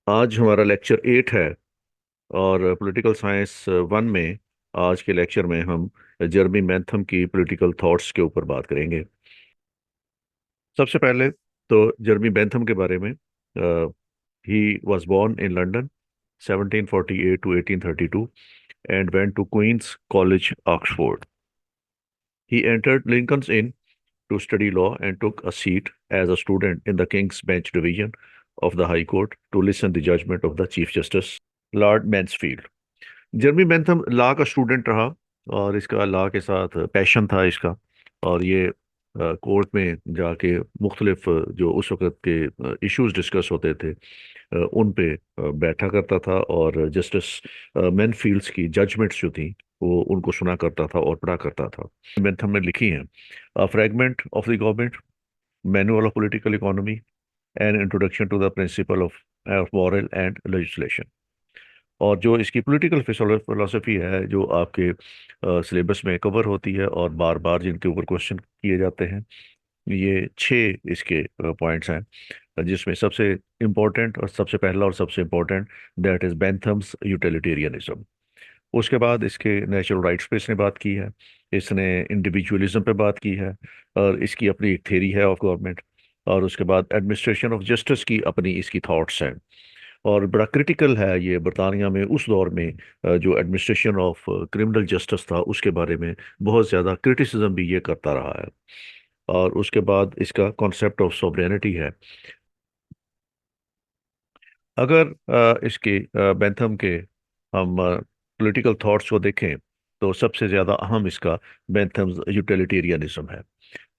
आज हमारा लेक्चर 8 है। और पॉलिटिकल साइंस 1 में आज के लेक्चर में हम जर्मी बेंथम की पॉलिटिकल थॉट्स के ऊपर बात करेंगे। सबसे पहले तो जर्मी बेंथम के बारे में। He was born in London 1748 to 1832 and went to Queen's College, Oxford. He entered Lincoln's Inn to study law and took a seat as a student in the King's Bench Division of the High Court to listen the judgment of the Chief Justice, Lord Mansfield. जर्मी Bentham law का student रहा और इसका law के साथ passion था इसका। और ये कोर्ट में जाके मुख्तलिफ जो उस वक्त के इश्यूज डिस्कस होते थे उन पे बैठा करता था और जस्टिस मैनफील्ड्स की जजमेंट्स जो थी वो उनको सुना करता था और पढ़ा करता था। बेंथम ने लिखी हैं fragment of the government, manual of political economy and introduction to the principle of moral and legislation. और जो इसकी पॉलिटिकल फिलोसफी है जो आपके सिलेबस में कवर होती है और बार बार जिनके ऊपर क्वेश्चन किए जाते हैं, ये 6 इसके पॉइंट्स हैं जिसमें सबसे इम्पोर्टेंट और सबसे पहला और सबसे इम्पोर्टेंट दैट इज बेंथम्स यूटिलिटेरियनिज्म। उसके बाद इसके नेचुरल राइट्स पे इसने बात की है, इसने इंडिविजुअलिज्म पे बात की है और इसकी अपनी एक थेरी है ऑफ गवर्नमेंट। और उसके बाद एडमिनिस्ट्रेशन ऑफ जस्टिस की अपनी इसकी थॉट्स हैं। और बड़ा क्रिटिकल है ये बरतानिया में उस दौर में जो एडमिनिस्ट्रेशन ऑफ क्रिमिनल जस्टिस था उसके बारे में बहुत ज़्यादा क्रिटिसिज्म भी ये करता रहा है। और उसके बाद इसका कॉन्सेप्ट ऑफ सॉवरेनिटी है। अगर इसके बेंथम के हम पॉलिटिकल थॉट्स को देखें तो सबसे ज़्यादा अहम इसका बेंथम्स यूटिलिटेरियनिज्म है।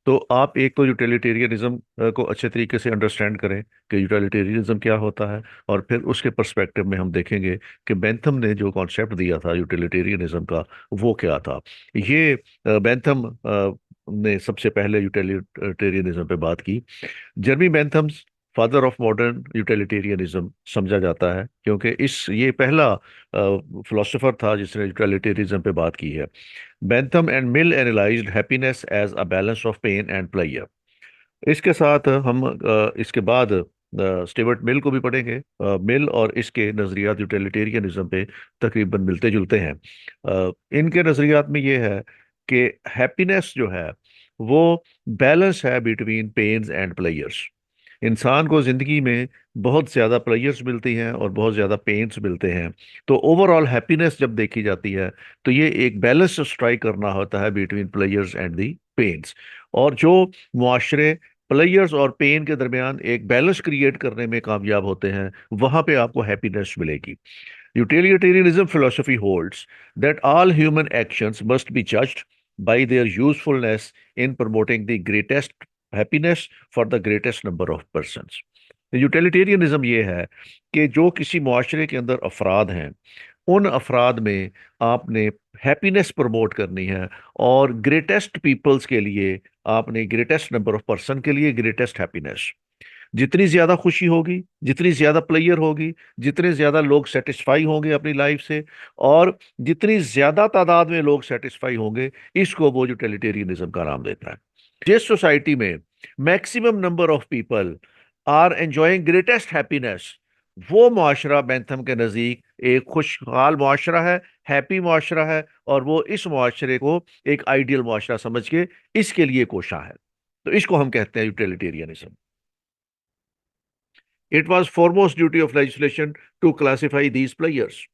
तो आप एक तो यूटिलिटेरियनिज्म को अच्छे तरीके से अंडरस्टैंड करें कि यूटिलिटेरियनिज्म क्या होता है, और फिर उसके पर्सपेक्टिव में हम देखेंगे कि बेंथम ने जो कॉन्सेप्ट दिया था यूटिलिटेरियनिज्म का वो क्या था। ये बेंथम ने सबसे पहले यूटिलिटेरियनिज्म पे बात की। Jeremy Bentham father of modern utilitarianism समझा जाता है क्योंकि इस ये पहला फिलोसोफर था जिसने यूटिलिटेरियनिज्म पे बात की है। Bentham and Mill analysed happiness as a balance of pain and pleasure. इसके साथ हम इसके बाद स्टीवर्ट मिल को भी पढ़ेंगे। मिल और इसके नज़रियात यूटिलिटेरियनिज्म पे तकरीबन मिलते जुलते हैं। इनके नज़रियात में ये है कि हैप्पीनेस जो है वो बैलेंस है बिटवीन पेन्स एंड प्लेजर्स। इंसान को ज़िंदगी में बहुत ज़्यादा प्लेजर्स मिलती हैं और बहुत ज़्यादा पेन्स मिलते हैं। तो ओवरऑल हैप्पीनेस जब देखी जाती है तो ये एक बैलेंस स्ट्राइक करना होता है between pleasures and the pains. और जो मुआशरे प्लेयर्स और पेन के दरमियान एक बैलेंस क्रिएट करने में कामयाब होते हैं वहां पे आपको हैप्पीनेस मिलेगी। Utilitarianism philosophy holds that all human actions must be judged by their usefulness in promoting the greatest happiness for the greatest number of persons। Utilitarianism ये है कि जो किसी मुआशरे के अंदर अफराद हैं उन अफराद में आपने हैप्पीनेस प्रमोट करनी है और ग्रेटेस्ट पीपल्स के लिए आपने ग्रेटेस्ट नंबर ऑफ पर्सन के लिए ग्रेटेस्ट हैप्पीनेस। जितनी ज्यादा खुशी होगी, जितनी ज्यादा प्लेयर होगी, जितने ज्यादा लोग सेटिस्फाई होंगे अपनी लाइफ से, और जितनी ज्यादा तादाद में लोग सेटिस्फाई होंगे, इसको वो यूटिलिटेरियनिज्म का नाम देता है। जिस सोसाइटी में maximum number of people are enjoying greatest happiness, वो मुआशरा बेंथम के नज़दीक एक खुशहाल मुआशरा है, हैप्पी मुआशरा है, और वो इस मुआशरे को एक आइडियल मुआशरा समझ के इसके लिए कोशा है। तो इसको हम कहते हैं utilitarianism. It was foremost duty of legislation to classify these pleasures.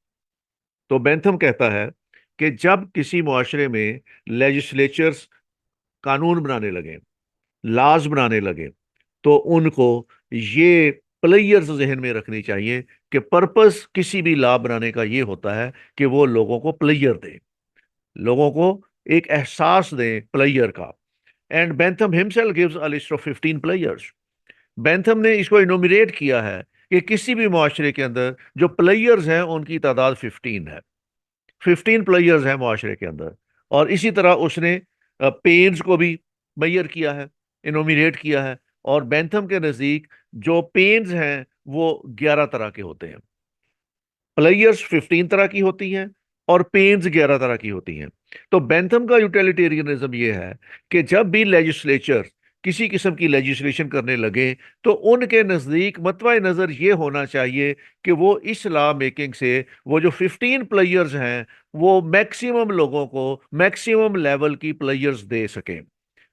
तो बेंथम कहता है कि जब किसी मुआशरे में लेजिस्लेचर्स कानून बनाने लगे, लॉज बनाने लगे, तो उनको ये प्लेयर्स जहन में रखनी चाहिए कि पर्पस किसी भी लॉ बनाने का ये होता है कि वो लोगों को प्लेयर दे, लोगों को एक एहसास दे प्लेयर का। And Bentham himself gives a list of 15 players. Bentham ने इसको इनोमिनेट किया है कि किसी भी मुआशरे के अंदर जो प्लेयर्स हैं उनकी तादाद 15 है। 15 प्लेयर्स हैं मुआशरे के अंदर। और इसी तरह उसने पेन्स को भी मैयर किया है, इनोमिनेट किया है। और बेंथम के नज़दीक जो पेन्स हैं वो 11 तरह के होते हैं। प्लेयर्स 15 तरह की होती हैं और पेन्स 11 तरह की होती हैं। तो बेंथम का यूटिलिटेरियनिज्म ये है कि जब भी लेजिस्लेचर किसी किस्म की लेजिस्लेशन करने लगे तो उनके नज़दीक मतवा नज़र ये होना चाहिए कि वो इस लॉ मेकिंग से वो जो 15 प्लेयर्स हैं वो मैक्सिमम लोगों को मैक्सिमम लेवल की प्लेयर्स दे सकें।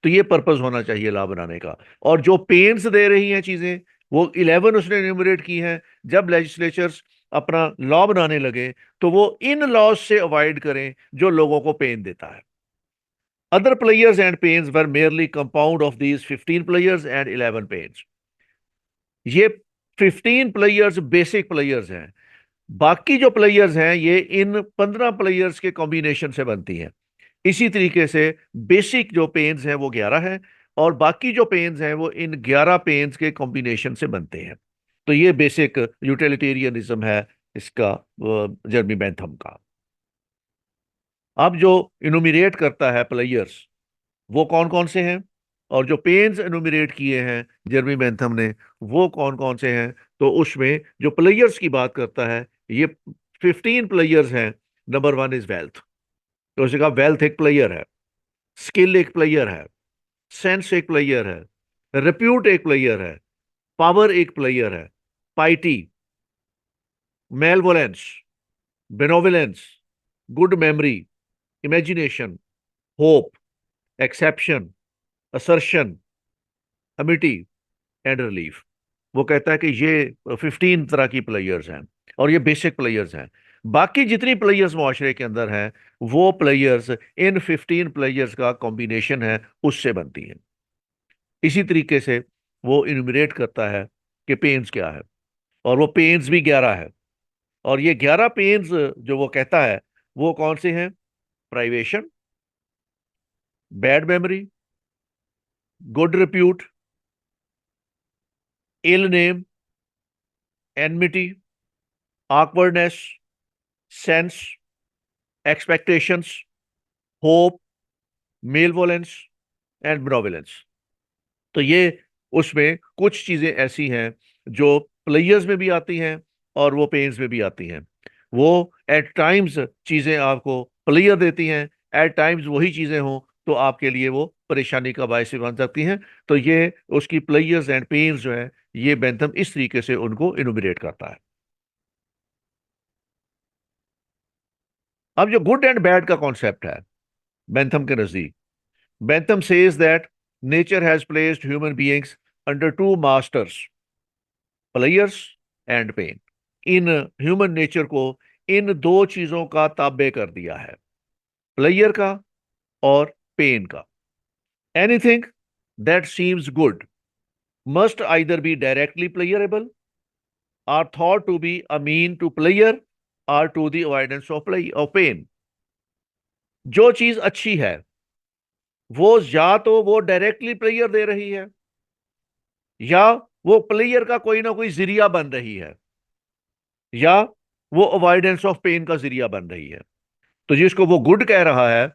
तो ये पर्पस होना चाहिए लॉ बनाने का। और जो पेन्स दे रही हैं चीज़ें वो 11 उसने एन्यूमरेट की हैं। जब लेजिस्लेचर्स अपना लॉ बनाने लगे तो वो इन लॉज से अवॉइड करें जो लोगों को पेन देता है। Other players and pains were merely compound of these 15 players and 11 pains. ये 15 प्लेयर्स बेसिक प्लेयर्स हैं। बाकी जो प्लेयर्स हैं ये इन 15 प्लेयर्स के कॉम्बिनेशन से बनती हैं। इसी तरीके से बेसिक जो पेन्स हैं वो 11 हैं और बाकी जो पेन्स हैं वो इन 11 पेन्स के कॉम्बिनेशन से बनते हैं। तो ये बेसिक यूटिलिटेरियनिज्म है इसका, जर्मी बेंथम का। अब जो इनुमिरेट करता है प्लेयर्स वो कौन कौन से हैं और जो पेन्स एनुमरेट किए हैं जर्मी बेंथम ने वो कौन कौन से हैं, तो उसमें जो प्लेयर्स की बात करता है ये 15 प्लेयर्स हैं। Number 1 is wealth. तो उसने कहा वेल्थ एक प्लेयर है, स्किल एक प्लेयर है, सेंस एक प्लेयर है, रिप्यूट एक प्लेयर है, पावर एक प्लेयर है, piety, malevolence, benevolence, good memory, imagination, hope, exception, assertion, amity and relief. वो कहता है कि ये 15 तरह की प्लेयर्स हैं और ये बेसिक प्लेयर्स हैं। बाकी जितनी प्लेयर्स मुआशरे के अंदर हैं वो प्लेयर्स इन 15 प्लेयर्स का कॉम्बिनेशन है, उससे बनती हैं। इसी तरीके से वो इनुमरेट करता है कि पेन्स क्या है और वो पेन्स भी 11 है। और ये 11 पेन्स जो वो कहता है वो कौन से हैं? Privation, bad memory, good repute, ill name, enmity, awkwardness, sense, expectations, hope, malevolence and benevolence. तो ये उसमें कुछ चीजें ऐसी हैं जो प्लेयर्स में भी आती हैं और वो पेन्स में भी आती हैं। वो एट टाइम्स चीजें आपको प्लेयर देती हैं, एट टाइम्स वही चीजें हों तो आपके लिए वो परेशानी का बायस भी बन सकती हैं। तो ये उसकी प्लेयर्स एंड पेन्स जो है ये बेंथम इस तरीके से उनको इनुमरेट करता है। अब जो गुड एंड बैड का कॉन्सेप्ट है बेंथम के नजदीक, Bentham says that nature has placed human beings under two masters, players and pain. In human nature को इन दो चीजों का ताबे कर दिया है, प्लेयर का और पेन का। Anything that seems good must either be directly playable or thought to be a mean to player or to the avoidance of play of pain। जो चीज अच्छी है वो या तो वो डायरेक्टली प्लेयर दे रही है या वो प्लेयर का कोई ना कोई जरिया बन रही है या वो अवॉइडेंस ऑफ पेन का जरिया बन रही है। तो जिसको वो गुड कह रहा है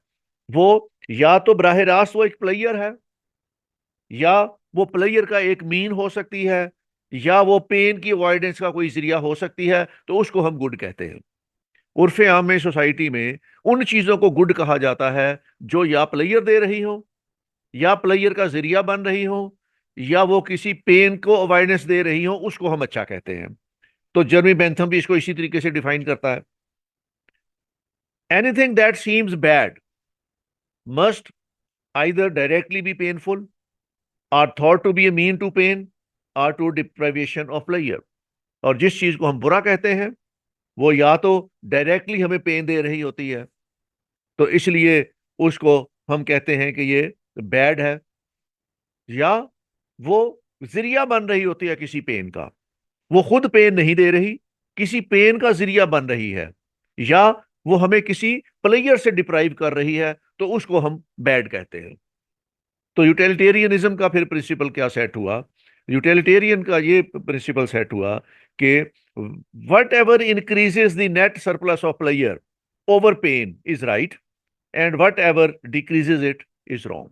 वो या तो बराह रास्त वो एक प्लेयर है या वो प्लेयर का एक मीन हो सकती है या वो पेन की अवॉइडेंस का कोई जरिया हो सकती है, तो उसको हम गुड कहते हैं। उर्फे आम में सोसाइटी में उन चीजों को गुड कहा जाता है जो या प्लेयर दे रही हो या प्लेयर का जरिया बन रही हो या वो किसी पेन को अवॉइडेंस दे रही हो, उसको हम अच्छा कहते हैं। तो जर्मी बेंथम भी इसको इसी तरीके से डिफाइन करता है। Anything that seems bad must either directly be painful or thought to be a mean to pain or to deprivation of pleasure. और जिस चीज को हम बुरा कहते हैं वो या तो डायरेक्टली हमें पेन दे रही होती है तो इसलिए उसको हम कहते हैं कि ये बैड है, या वो जरिया बन रही होती है किसी पेन का, वो खुद पेन नहीं दे रही, किसी पेन का जरिया बन रही है, या वो हमें किसी प्लेयर से डिप्राइव कर रही है तो उसको हम बैड कहते हैं। तो यूटिलिटेरियनिज्म का फिर प्रिंसिपल क्या सेट हुआ? यूटिलिटेरियन का ये प्रिंसिपल सेट हुआ कि whatever increases the net surplus of pleasure over pain is right and whatever decreases it is wrong.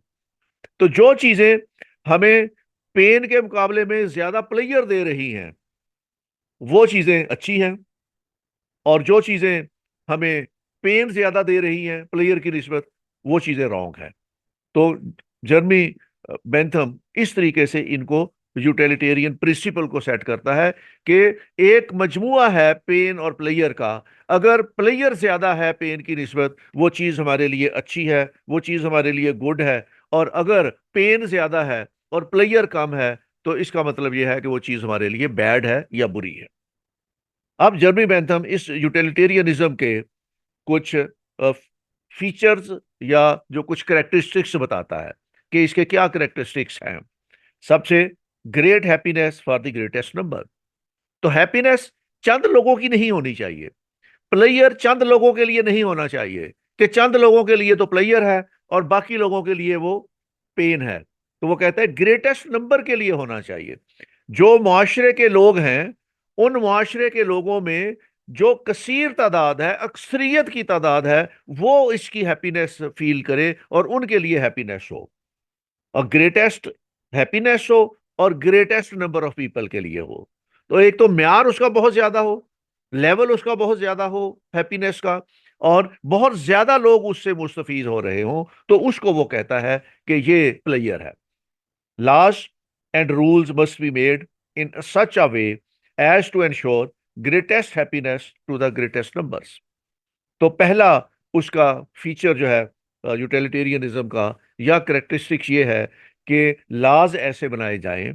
तो जो चीजें हमें पेन के मुकाबले में ज्यादा प्लेयर दे रही हैं वो चीजें अच्छी हैं और जो चीजें हमें पेन ज्यादा दे रही हैं प्लेयर की निस्बत वो चीजें रॉन्ग है। तो जर्मी बेंथम इस तरीके से इनको यूटिलिटेरियन प्रिंसिपल को सेट करता है कि एक मजमुआ है पेन और प्लेयर का। अगर प्लेयर ज्यादा है पेन की निस्बत, वो चीज हमारे लिए अच्छी है, वो चीज हमारे लिए गुड है। और अगर पेन ज्यादा है और प्लेयर कम है, तो इसका मतलब यह है कि वो चीज हमारे लिए बैड है या बुरी है। अब जर्मी बेंथम इस यूटिलिटेरियनिज्म के कुछ फीचर्स या जो कुछ करेक्टरिस्टिक्स बताता है कि इसके क्या करेक्टरिस्टिक्स हैं। सबसे, great happiness for the greatest number. तो हैप्पीनेस चंद लोगों की नहीं होनी चाहिए, प्लेयर चंद लोगों के लिए नहीं होना चाहिए कि चंद लोगों के लिए तो प्लेयर है और बाकी लोगों के लिए वो पेन है। तो वो कहता है ग्रेटेस्ट नंबर के लिए होना चाहिए। जो मुआशरे के लोग हैं, उन मुआशरे के लोगों में जो कसीर तादाद है, अक्सरियत की तादाद है, वो इसकी हैप्पीनेस फील करे और उनके लिए हैप्पीनेस हो। और ग्रेटेस्ट हैप्पीनेस हो और ग्रेटेस्ट नंबर ऑफ पीपल के लिए हो। तो एक तो म्यार उसका बहुत ज्यादा हो, लेवल उसका बहुत ज्यादा हो हैप्पीनेस का, और बहुत ज्यादा लोग उससे मुस्तफीद हो रहे हो, तो उसको वो कहता है कि ये प्लेयर है। Laws and rules must be made in such a way as to ensure greatest happiness to the greatest numbers. तो पहला उसका फीचर जो है यूटिलिटेरियनिज्म का या करेक्टरिस्टिक्स ये है कि लाज ऐसे बनाए जाएं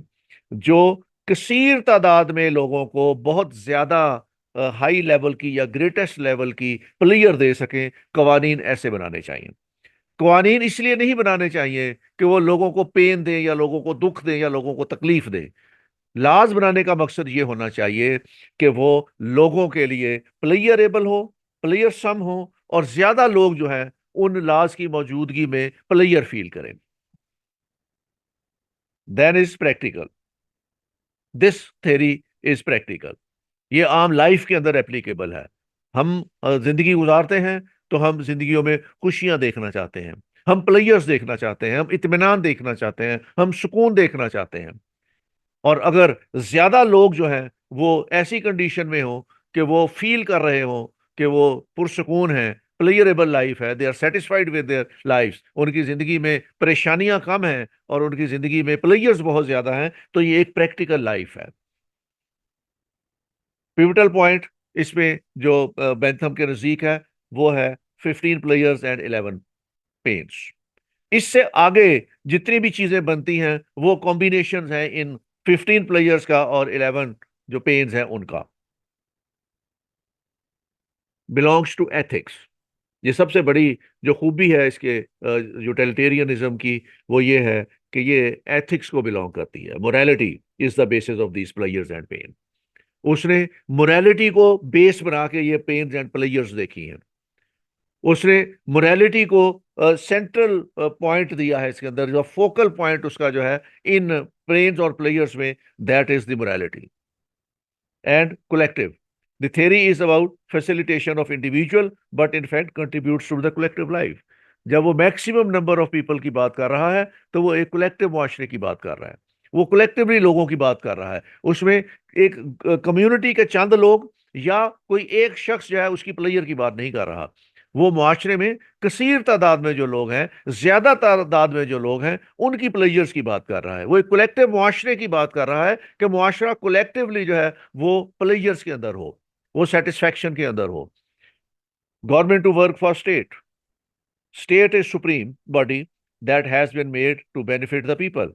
जो कसीर तादाद में लोगों को बहुत ज्यादा हाई लेवल की या ग्रेटेस्ट लेवल की प्लेयर दे सकें। कवानीन ऐसे बनाने चाहिए। कवानीन इसलिए नहीं बनाने चाहिए कि वो लोगों को पेन दें या लोगों को दुख दें या लोगों को तकलीफ दें। लाज बनाने का मकसद ये होना चाहिए कि वो लोगों के लिए प्लेयरेबल हो, प्लेयर सम हो, और ज्यादा लोग जो है उन लाज की मौजूदगी में प्लेयर फील करें। Then is practical, this theory is practical. ये आम लाइफ के अंदर एप्लीकेबल है। हम जिंदगी गुजारते हैं तो हम जिंदगियों में खुशियां देखना चाहते हैं, हम प्लेयर्स देखना चाहते हैं, हम इत्मीनान देखना चाहते हैं, हम सुकून देखना चाहते हैं। और अगर ज्यादा लोग जो हैं वो ऐसी कंडीशन में हो कि वो फील कर रहे हो कि वो पुरसुकून है, प्लेयरेबल लाइफ है, they are satisfied with their life, उनकी जिंदगी में परेशानियां कम हैं और उनकी जिंदगी में प्लेयर्स बहुत ज्यादा हैं, तो ये एक प्रैक्टिकल लाइफ है। पिवटल पॉइंट इसमें जो बेंथम के नजदीक है वो है 15 प्लेयर्स एंड 11 पेन्स। इससे आगे जितनी भी चीजें बनती हैं वो कॉम्बिनेशन हैं इन 15 प्लेयर्स का और 11 जो पेन्स हैं उनका। Belongs to ethics. ये सबसे बड़ी जो खूबी है इसके यूटिलिटेरियनिज्म की, वो ये है कि ये एथिक्स को बिलोंग करती है। Morality is the basis of these pleasures and pain. उसने मोरालिटी को बेस बना के ये पेन्स एंड प्लेयर्स देखी हैं। उसने मोरालिटी को सेंट्रल पॉइंट दिया है इसके अंदर, जो फोकल पॉइंट उसका जो है इन पेन्स और प्लेयर्स में, that is the morality and collective. The theory is about facilitation of individual, but in fact contributes to the collective life. जब वो मैक्सिमम नंबर ऑफ पीपल की बात कर रहा है तो वो एक कलेक्टिव मुआशरे की बात कर रहा है, वो कलेक्टिवली लोगों की बात कर रहा है। उसमें एक कम्युनिटी के चंद लोग या कोई एक शख्स जो है उसकी प्लेयर की बात नहीं कर रहा। वो मुआशरे में कसीर तादाद में जो लोग हैं, ज्यादा तादाद में जो लोग हैं, उनकी प्लेयर्स की बात कर रहा है। वो एक कलेक्टिव मुआशरे की बात कर रहा है कि मुआशरा कलेक्टिवली जो है वो प्लेयर्स के अंदर हो, वो सेटिस्फैक्शन के अंदर हो। Government to work for state. State is supreme body that has been made to benefit the people.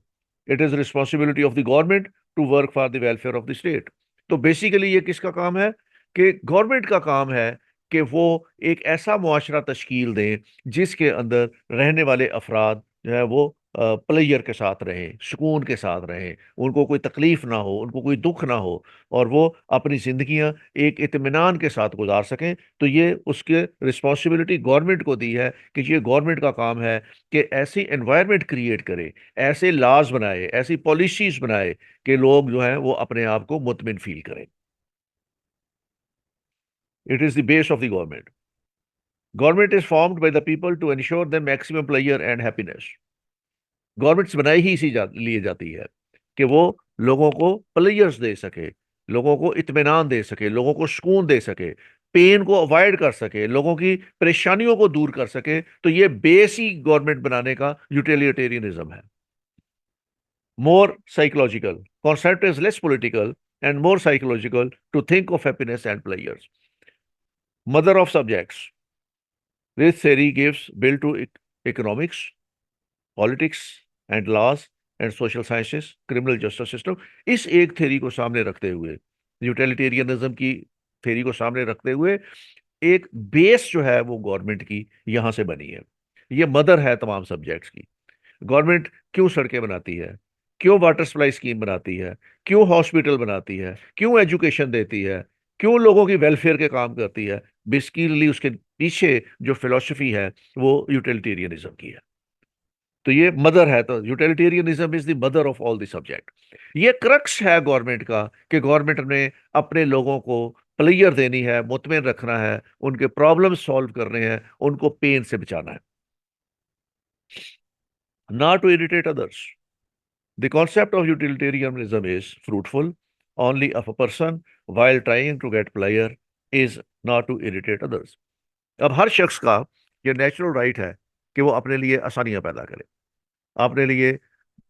It is responsibility of the government to work for the welfare of the state. तो basically ये किसका काम है कि government का काम है कि वो एक ऐसा मुआशरा तश्कील दें जिसके अंदर रहने वाले अफराद जो है वो प्लेयर के साथ रहें, सुकून के साथ रहें, उनको कोई तकलीफ ना हो, उनको कोई दुख ना हो, और वो अपनी जिंदगियां एक इत्मीनान के साथ गुजार सकें। तो ये उसके रिस्पॉन्सिबिलिटी गवर्नमेंट को दी है कि ये गवर्नमेंट का काम है कि ऐसी एनवायरनमेंट क्रिएट करे, ऐसे लॉज बनाए, ऐसी पॉलिसीज बनाए कि लोग जो हैं वो अपने आप को मुतमिन फील करें। It is the base of the government. Government is formed by the people to ensure the maximum pleasure and happiness. Governments बनाई ही लिए जाती है कि वो लोगों को प्लेयर्स दे सके, लोगों को इत्मीनान दे सके, लोगों को सुकून दे सके, पेन को अवॉइड कर सके, लोगों की परेशानियों को दूर कर सके। तो ये बेस ही गवर्नमेंट बनाने का यूटिलिटेरियनिज्म है। more psychological. Concept is less political and more psychological to think of happiness and pleasures. Mother of subjects. This theory gives build to economics, politics and laws and social sciences, criminal justice system. इस एक theory को सामने रखते हुए, utilitarianism की theory को सामने रखते हुए, एक बेस जो है वो गवर्नमेंट की यहां से बनी है। ये मदर है तमाम सब्जेक्ट्स की। गवर्नमेंट क्यों सड़कें बनाती है, क्यों वाटर सप्लाई स्कीम बनाती है, क्यों हॉस्पिटल बनाती है, क्यों एजुकेशन देती है, क्यों लोगों की वेलफेयर के काम करती है, बेसिकली उसके पीछे जो फिलॉसफी है वो यूटिलिटेरियनिज्म की है। तो ये मदर है, तो utilitarianism is the mother of all the subject. ये क्रक्स है गवर्नमेंट का कि गवर्नमेंट ने अपने लोगों को प्लेयर देनी है, मुतमिन रखना है, उनके प्रॉब्लम सॉल्व करने हैं, उनको पेन से बचाना है, ना to irritate others. The concept of utilitarianism is fruitful only if a person, while trying to get pleasure, is not to irritate others. अब हर शख्स का ये नेचुरल राइट है कि वो अपने लिए आसानियां पैदा करे, अपने लिए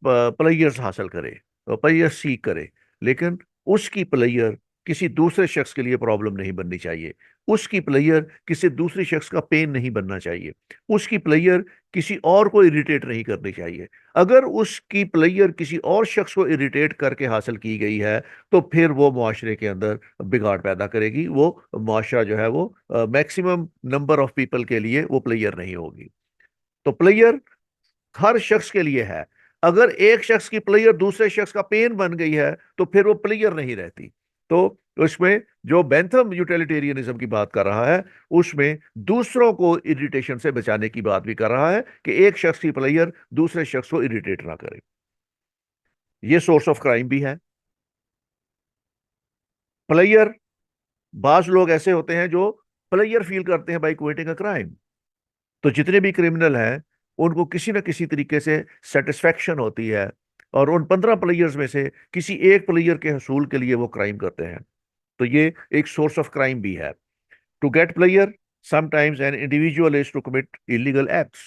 प्लेयर्स हासिल करे, प्लेयर सीख करे, लेकिन उसकी प्लेयर किसी दूसरे शख्स के लिए प्रॉब्लम नहीं बननी चाहिए। उसकी प्लेयर किसी दूसरे शख्स का पेन नहीं बनना चाहिए। उसकी प्लेयर किसी और को इरिटेट नहीं करनी चाहिए। अगर उसकी प्लेयर किसी और शख्स को इरिटेट करके हासिल की गई है तो फिर वो मुआशरे के अंदर बिगाड़ पैदा करेगी। वो मुआशरा जो है वो मैक्सिमम नंबर ऑफ पीपल के लिए वो प्लेयर नहीं होगी। तो प्लेयर हर शख्स के लिए है। अगर एक शख्स की प्लेयर दूसरे शख्स का पेन बन गई है तो फिर वो प्लेयर नहीं रहती। तो उसमें जो बेंथम यूटिलिटेरियनिज्म की बात कर रहा है उसमें दूसरों को इरिटेशन से बचाने की बात भी कर रहा है कि एक शख्स की प्लेयर दूसरे शख्स को इरिटेट ना करे। ये सोर्स ऑफ क्राइम भी है। प्लेयर, बाज लोग ऐसे होते हैं जो प्लेयर फील करते हैं बाई क्विटिंग अ क्राइम। तो जितने भी क्रिमिनल हैं उनको किसी न किसी तरीके से सेटिस्फेक्शन होती है और उन 15 प्लेयर्स में से किसी एक प्लेयर के हसूल के लिए वो क्राइम करते हैं। तो ये एक सोर्स ऑफ क्राइम भी है। To get pleasure sometimes an individual is to commit illegal acts.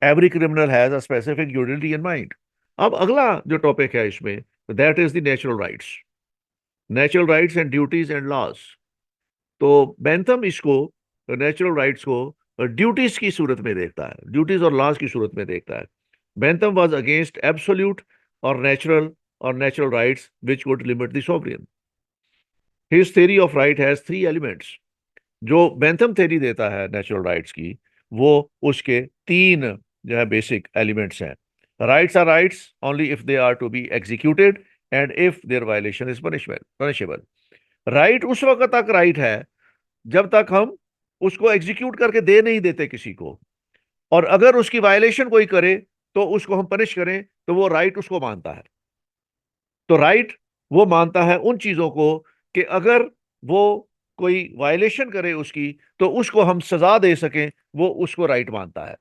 Every criminal has a specific utility in mind. अब अगला जो टॉपिक है इसमें, that is the natural rights. Natural rights and duties and laws. तो Bentham इसको, natural rights को duties की सूरत में देखता है, ड्यूटीज और लॉज की सूरत में देखता है। बेंथम वाज अगेंस्ट एब्सोल्यूट और natural rights which would limit the sovereign. His theory of right has three elements. जो बेंथम थ्योरी देता है नेचुरल राइट्स की, वो उसके तीन जो है बेसिक एलिमेंट्स हैं। Rights are rights only if they are to be executed and if their violation is punishable. Right उस वक्त तक राइट है जब तक हम उसको एग्जीक्यूट करके दे नहीं देते किसी को, और अगर उसकी वायलेशन कोई करे तो उसको हम पनिश करें तो वो राइट उसको मानता है। तो राइट वो मानता है उन चीजों को कि अगर वो कोई वायलेशन करे उसकी तो उसको हम सजा दे सकें, वो उसको राइट मानता है।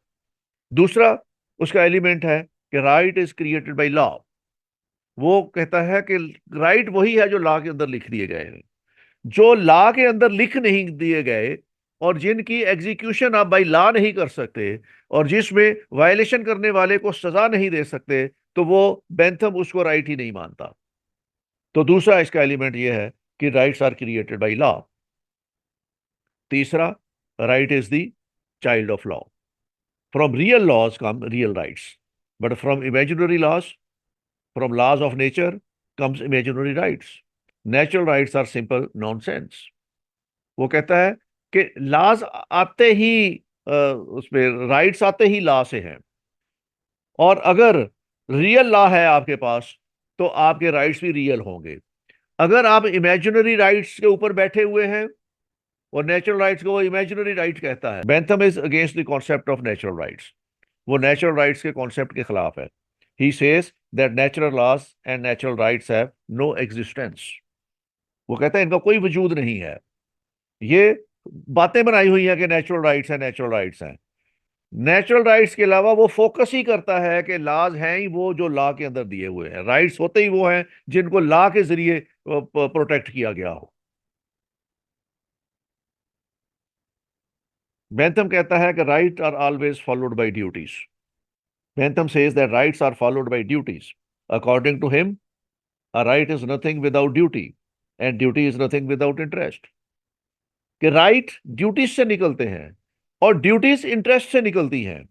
दूसरा उसका एलिमेंट है कि right is created by law. वो कहता है कि राइट वही है जो लॉ के अंदर लिख दिए गए हैं। जो लॉ के अंदर लिख नहीं दिए गए और जिनकी एग्जीक्यूशन आप बाई लॉ नहीं कर सकते और जिसमें वायलेशन करने वाले को सजा नहीं दे सकते, तो वो बेंथम उसको राइट ही नहीं मानता। तो दूसरा इसका एलिमेंट ये है कि rights are created by law. तीसरा, right is the child of law. From real laws come real rights, but from imaginary laws, from laws of nature comes imaginary rights. Natural rights are simple nonsense. वो कहता है कि laws आते ही उसमें rights आते ही law से हैं, और अगर रियल लॉ है आपके पास तो आपके राइट्स भी रियल होंगे। अगर आप इमेजिनरी राइट्स के ऊपर बैठे हुए हैं, और नेचुरल राइट्स को वो इमेजिनरी राइट कहता है। Bentham is against the concept of natural rights. वो नेचुरल राइट्स के कॉन्सेप्ट के खिलाफ है। He says that natural laws and natural rights have no existence. वो कहता है इनका कोई वजूद नहीं है। ये बातें बनाई हुई हैं कि नेचुरल राइट्स हैं, नेचुरल राइट्स हैं। नेचुरल राइट्स के अलावा वो फोकस ही करता है कि लॉज हैं ही वो जो लॉ के अंदर दिए हुए हैं, राइट्स होते ही वो हैं जिनको लॉ के जरिए प्रोटेक्ट किया गया हो। बेंथम कहता है कि right are always followed by duties. Bentham says that rights are followed by duties. According to him, a right is nothing without duty, and duty is nothing without interest. कि right duties से निकलते हैं और duties interest से निकलती हैं.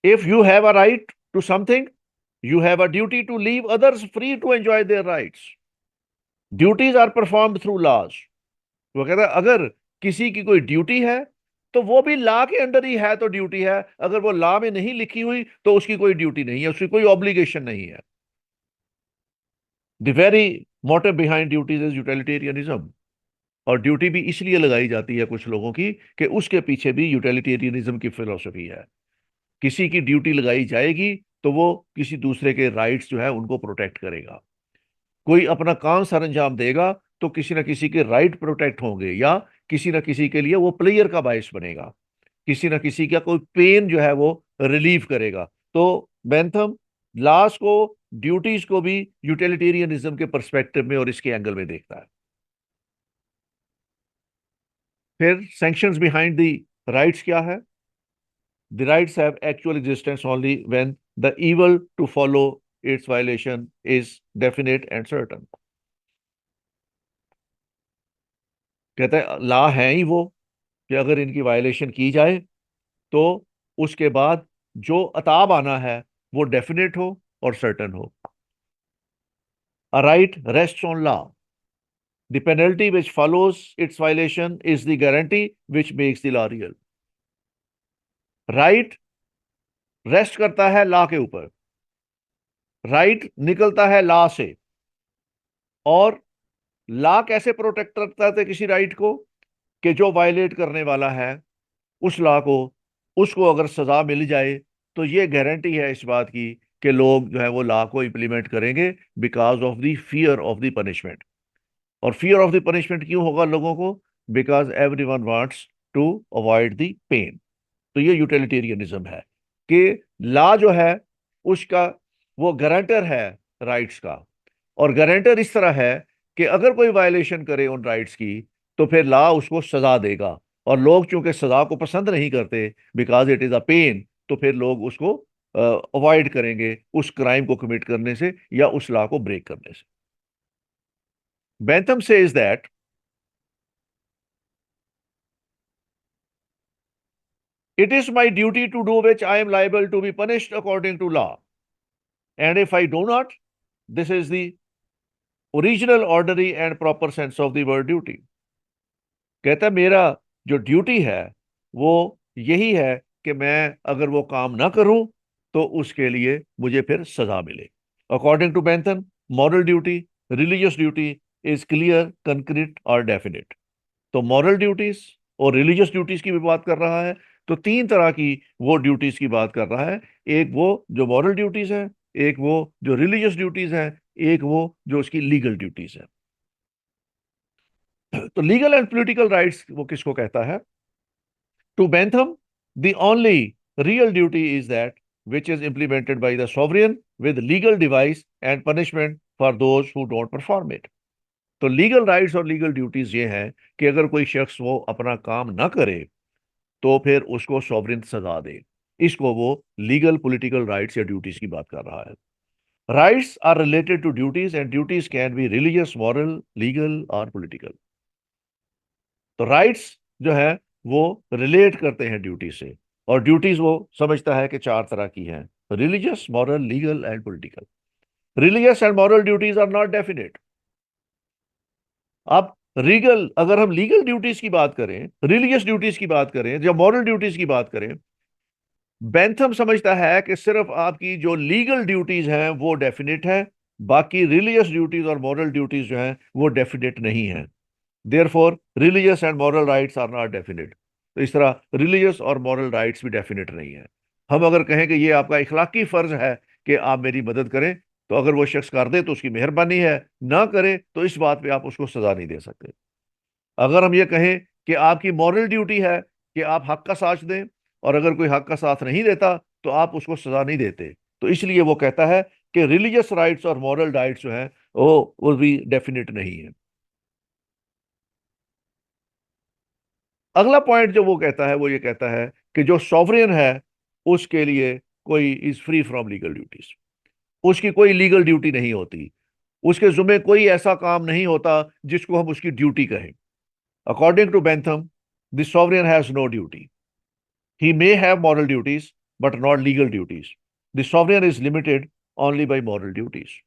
If you have a right to something, you have a duty to leave others free to enjoy their rights. Duties are performed through laws. वो कहता है अगर किसी की कोई ड्यूटी है तो वो भी लॉ के अंडर ही है तो ड्यूटी है. अगर वो लॉ में नहीं लिखी हुई तो उसकी कोई ड्यूटी नहीं है, उसकी कोई ऑब्लिगेशन नहीं है. The very motive behind duties is utilitarianism. और ड्यूटी भी इसलिए लगाई जाती है कुछ लोगों की कि उसके पीछे भी यूटिलिटेरियनिज्म की फिलॉसफी है. किसी की ड्यूटी लगाई जाएगी तो वो किसी दूसरे के राइट्स जो है उनको प्रोटेक्ट करेगा. कोई अपना काम सर अंजाम देगा तो किसी ना किसी के राइट प्रोटेक्ट होंगे या किसी ना किसी के लिए वो प्लेयर का बायस बनेगा, किसी ना किसी का कोई पेन जो है वो रिलीव करेगा. तो बेंथम लॉस को, ड्यूटीज को भी यूटिलिटेरियनिज्म के पर्सपेक्टिव में और इसके एंगल में देखता है. फिर सैंक्शंस बिहाइंड द राइट्स क्या है? The rights have actual existence only when the evil to follow its violation is definite and certain. कहते हैं लॉ है ही वो कि अगर इनकी वायलेशन की जाए तो उसके बाद जो अताब आना है वो डेफिनेट हो और सर्टन हो. A right rests on law. The penalty which follows its violation is the guarantee which makes the law real. Right rest करता है लॉ के ऊपर, राइट निकलता है लॉ से. और लॉ कैसे प्रोटेक्ट करता है किसी राइट को? कि जो वायलेट करने वाला है उस लॉ को, उसको अगर सजा मिल जाए तो ये गारंटी है इस बात की कि लोग जो है वो लॉ को इंप्लीमेंट करेंगे because of the fear of the punishment. और फियर ऑफ द पनिशमेंट क्यों होगा लोगों को? Because everyone wants to avoid the pain. तो ये यूटिलिटेरियनिज्म है कि लॉ जो है उसका वो गारंटर है राइट्स का. और गारंटर इस तरह है कि अगर कोई वायलेशन करे उन राइट्स की तो फिर लॉ उसको सजा देगा. और लोग चूंकि सजा को पसंद नहीं करते because it is a pain, तो फिर लोग उसको अवॉइड करेंगे उस क्राइम को कमिट करने से या उस लॉ को ब्रेक करने से. Bentham says that it is my duty to do which I am liable to be punished according to law. And if I do not, this is the original orderly and proper sense of the word duty. कहता है मेरा जो duty है वो यही है कि मैं अगर वो काम ना करूं तो उसके लिए मुझे फिर सजा मिले. According to Bentham, moral duty, religious duty is clear, concrete और डेफिनेट. तो मॉरल ड्यूटीज और रिलीजियस ड्यूटीज की भी बात कर रहा है. तो तीन तरह की वो ड्यूटीज की बात कर रहा है. एक वो जो मॉरल ड्यूटीज है, एक वो जो रिलीजियस ड्यूटीज है, एक वो जो उसकी लीगल ड्यूटीज है. तो लीगल एंड पॉलिटिकल राइट्स वो किसको कहता है? To Bentham, the only real duty is that which is implemented by the sovereign with legal device and punishment for those who don't perform it. तो legal rights और legal duties ये हैं कि अगर कोई शख्स वो अपना काम ना करे तो फिर उसको सॉवरेन सजा दे. इसको वो लीगल पॉलिटिकल राइट्स या ड्यूटीज की बात कर रहा है. Rights are related to duties and duties can be religious, moral, legal और पॉलिटिकल. तो राइट्स जो है वो रिलेट करते हैं ड्यूटी से, और ड्यूटीज वो समझता है कि चार तरह की हैं: religious, moral, legal and political. Religious and moral duties are not definite. अब लीगल, अगर हम लीगल ड्यूटीज की बात करें, रिलीजियस ड्यूटीज की बात करें या मॉरल ड्यूटीज की बात करें, बेंथम समझता है कि सिर्फ आपकी जो लीगल ड्यूटीज हैं वो डेफिनेट है, बाकी रिलीजियस ड्यूटीज और मॉरल ड्यूटीज जो हैं वो डेफिनेट नहीं है. Therefore religious and moral rights are not definite. तो इस तरह रिलीजियस और मॉरल राइट्स भी डेफिनेट नहीं है. हम अगर कहें कि ये आपका इखलाकी फर्ज है कि आप मेरी मदद करें, तो अगर वो शख्स कर दे तो उसकी मेहरबानी है, ना करे तो इस बात पे आप उसको सजा नहीं दे सकते. अगर हम ये कहें कि आपकी मॉरल ड्यूटी है कि आप हक का साथ दें, और अगर कोई हक का साथ नहीं देता तो आप उसको सजा नहीं देते, तो इसलिए वो कहता है कि रिलीजियस राइट्स और मॉरल राइट्स जो हैं वो भी डेफिनेट नहीं है. अगला पॉइंट जो वो कहता है वो ये कहता है कि जो सॉवरेन है उसके लिए कोई is free from legal duties, उसकी कोई लीगल ड्यूटी नहीं होती, उसके जुम्मे कोई ऐसा काम नहीं होता जिसको हम उसकी ड्यूटी कहें। According to Bentham, the sovereign has no duty. He may have moral duties but not legal duties. The sovereign is limited only by moral duties.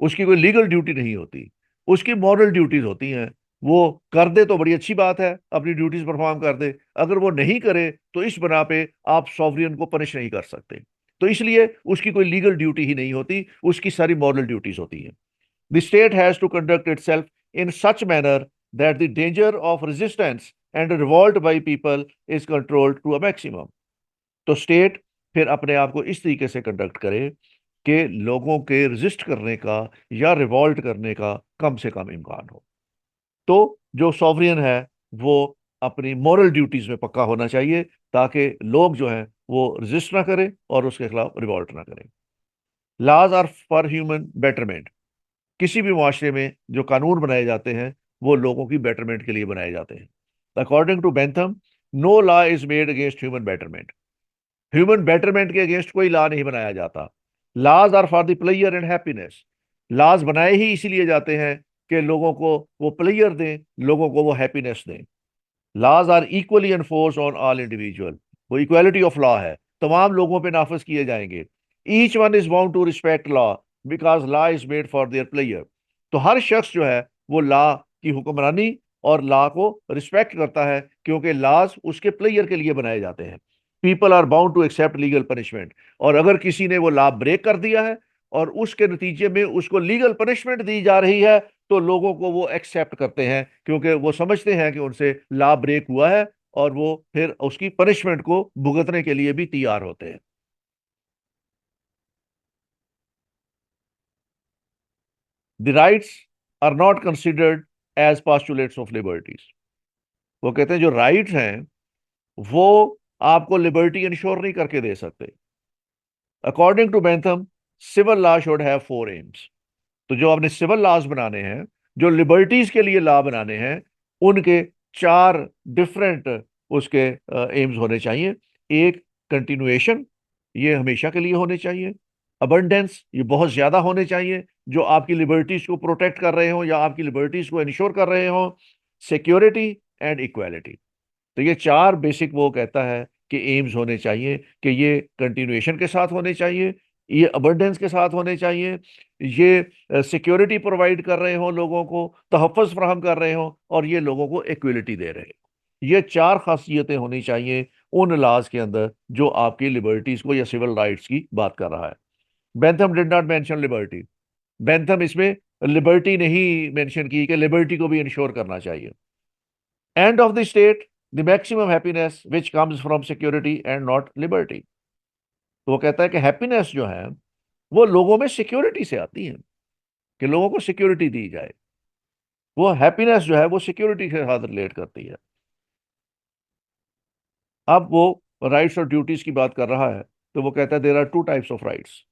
उसकी कोई लीगल ड्यूटी नहीं होती, उसकी मॉरल ड्यूटीज होती हैं। वो कर दे तो बड़ी अच्छी बात है, अपनी ड्यूटीज परफॉर्म कर दे, अगर वो नहीं करे तो इस बना पे आप सॉवरियन को पनिश नहीं कर सकते। तो इसलिए उसकी कोई लीगल ड्यूटी ही नहीं होती, उसकी सारी मॉरल ड्यूटीज होती हैं। The state has to conduct itself in such manner that the danger of resistance and revolt by people is controlled to a maximum. तो स्टेट फिर अपने आप को इस तरीके से कंडक्ट करे कि लोगों के रेजिस्ट करने का या रिवॉल्ट करने का कम से कम इम्कान हो। तो जो सॉवरियन है वो अपनी मॉरल ड्यूटीज में पक्का होना चाहिए, ताकि लोग जो हैं वो रेजिस्ट ना करें और उसके खिलाफ रिवॉल्ट ना करें। Laws are for human betterment. किसी भी माशरे में जो कानून बनाए जाते हैं वो लोगों की बेटरमेंट के लिए बनाए जाते हैं। According to Bentham, no law is made against human betterment. Human betterment के अगेंस्ट कोई लॉ नहीं बनाया जाता। Laws are for the pleasure and happiness. Laws बनाए ही इसीलिए जाते हैं कि लोगों को वो प्लेयर दें, लोगों को वो हैप्पीनेस दें। Laws are equally enforce on all individual. वो इक्वालिटी ऑफ लॉ है, तमाम लोगों पे नाफिज किए जाएंगे। Each one is bound to respect law because law is made for their pleasure. तो हर शख्स जो है वो लॉ की हुक्मरानी और लॉ को रिस्पेक्ट करता है, क्योंकि लॉज उसके प्लेयर के लिए बनाए जाते हैं। People are bound to accept legal punishment. और अगर किसी ने वो लॉ ब्रेक कर दिया है और उसके नतीजे में उसको लीगल पनिशमेंट दी जा रही है, तो लोगों को वो एक्सेप्ट करते हैं, क्योंकि वो समझते हैं कि उनसे लॉ ब्रेक हुआ है और वो फिर उसकी पनिशमेंट को भुगतने के लिए भी तैयार होते हैं। The rights are not considered as postulates of liberties. वो कहते हैं जो राइट्स हैं वो आपको लिबर्टी इंश्योर नहीं करके दे सकते। According to Bentham, civil law should have four aims. तो जो आपने सिविल लॉज बनाने हैं, जो लिबर्टीज के लिए लॉ बनाने हैं, उनके चार डिफरेंट उसके एम्स होने चाहिए। एक, कंटिन्यूएशन, ये हमेशा के लिए होने चाहिए। अबंडेंस, ये बहुत ज्यादा होने चाहिए, जो आपकी लिबर्टीज को प्रोटेक्ट कर रहे हो या आपकी लिबर्टीज को इंश्योर कर रहे हो। Security and equality. तो ये चार बेसिक वो कहता है कि एम्स होने चाहिए, कि ये कंटिन्यूएशन के साथ होने चाहिए, ये अबंडेंस के साथ होने चाहिए, ये सिक्योरिटी प्रोवाइड कर रहे हो, लोगों को तहफ़्फ़ुज़ फराहम कर रहे हो, और ये लोगों को इक्वलिटी दे रहे हो। ये चार खासियतें होनी चाहिए उन लॉज के अंदर जो आपकी लिबर्टीज को या सिविल राइट्स की बात कर रहा है। Bentham did not mention liberty. Bentham इसमें लिबर्टी नहीं मेंशन की कि लिबर्टी को भी इंश्योर करना चाहिए। And of the state, the maximum happiness which comes from security and not liberty. तो वो कहता है कि हैप्पीनेस जो है वो लोगों में सिक्योरिटी से आती है, कि लोगों को सिक्योरिटी दी जाए। वो हैप्पीनेस जो है वो सिक्योरिटी के साथ रिलेट करती है। अब वो राइट्स और ड्यूटीज की बात कर रहा है, तो वो कहता है there are two types of rights.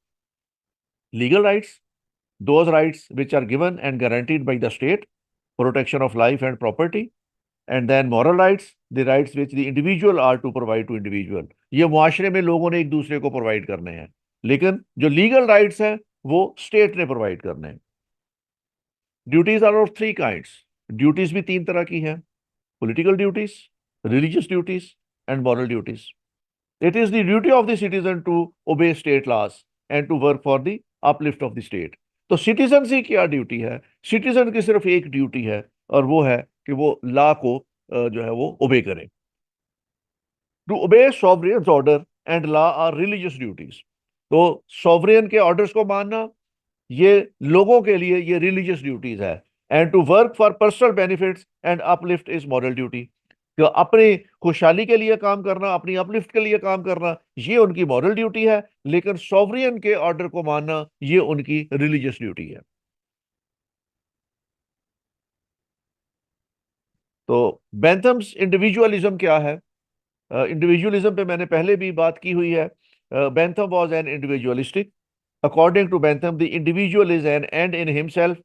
Legal rights, those rights which are given and guaranteed by the state, protection of life and property. And then moral rights, the rights which the individual are to provide to individual. ये मुआशरे में लोगों ने एक दूसरे को provide करने हैं, लेकिन जो लीगल राइट्स हैं वो स्टेट ने प्रोवाइड करने हैं। Duties are of three kinds. Duties भी तीन तरह की हैं: political duties, religious duties and moral duties. It is the duty of the citizen to obey state laws and to work for the uplift of the state. तो citizen की क्या duty है? Citizen की सिर्फ एक ड्यूटी है, और वो है कि वो लॉ को जो है वो ओबे करें। To obey sovereign order and law are religious duties. तो सॉवरेन के ऑर्डर्स को मानना ये लोगों के लिए ये रिलीजियस ड्यूटीज है। And to work for personal benefits and uplift is moral duty. तो अपनी खुशहाली के लिए काम करना, अपनी अपलिफ्ट के लिए काम करना, ये उनकी मॉरल ड्यूटी है, लेकिन सॉवरियन के ऑर्डर को मानना ये उनकी रिलीजियस ड्यूटी है। तो बेंथम्स इंडिविजुअलिज्म क्या है? इंडिविजुअलिज्म पे मैंने पहले भी बात की हुई है। Bentham was an individualistic. According to Bentham, the individual is an end in himself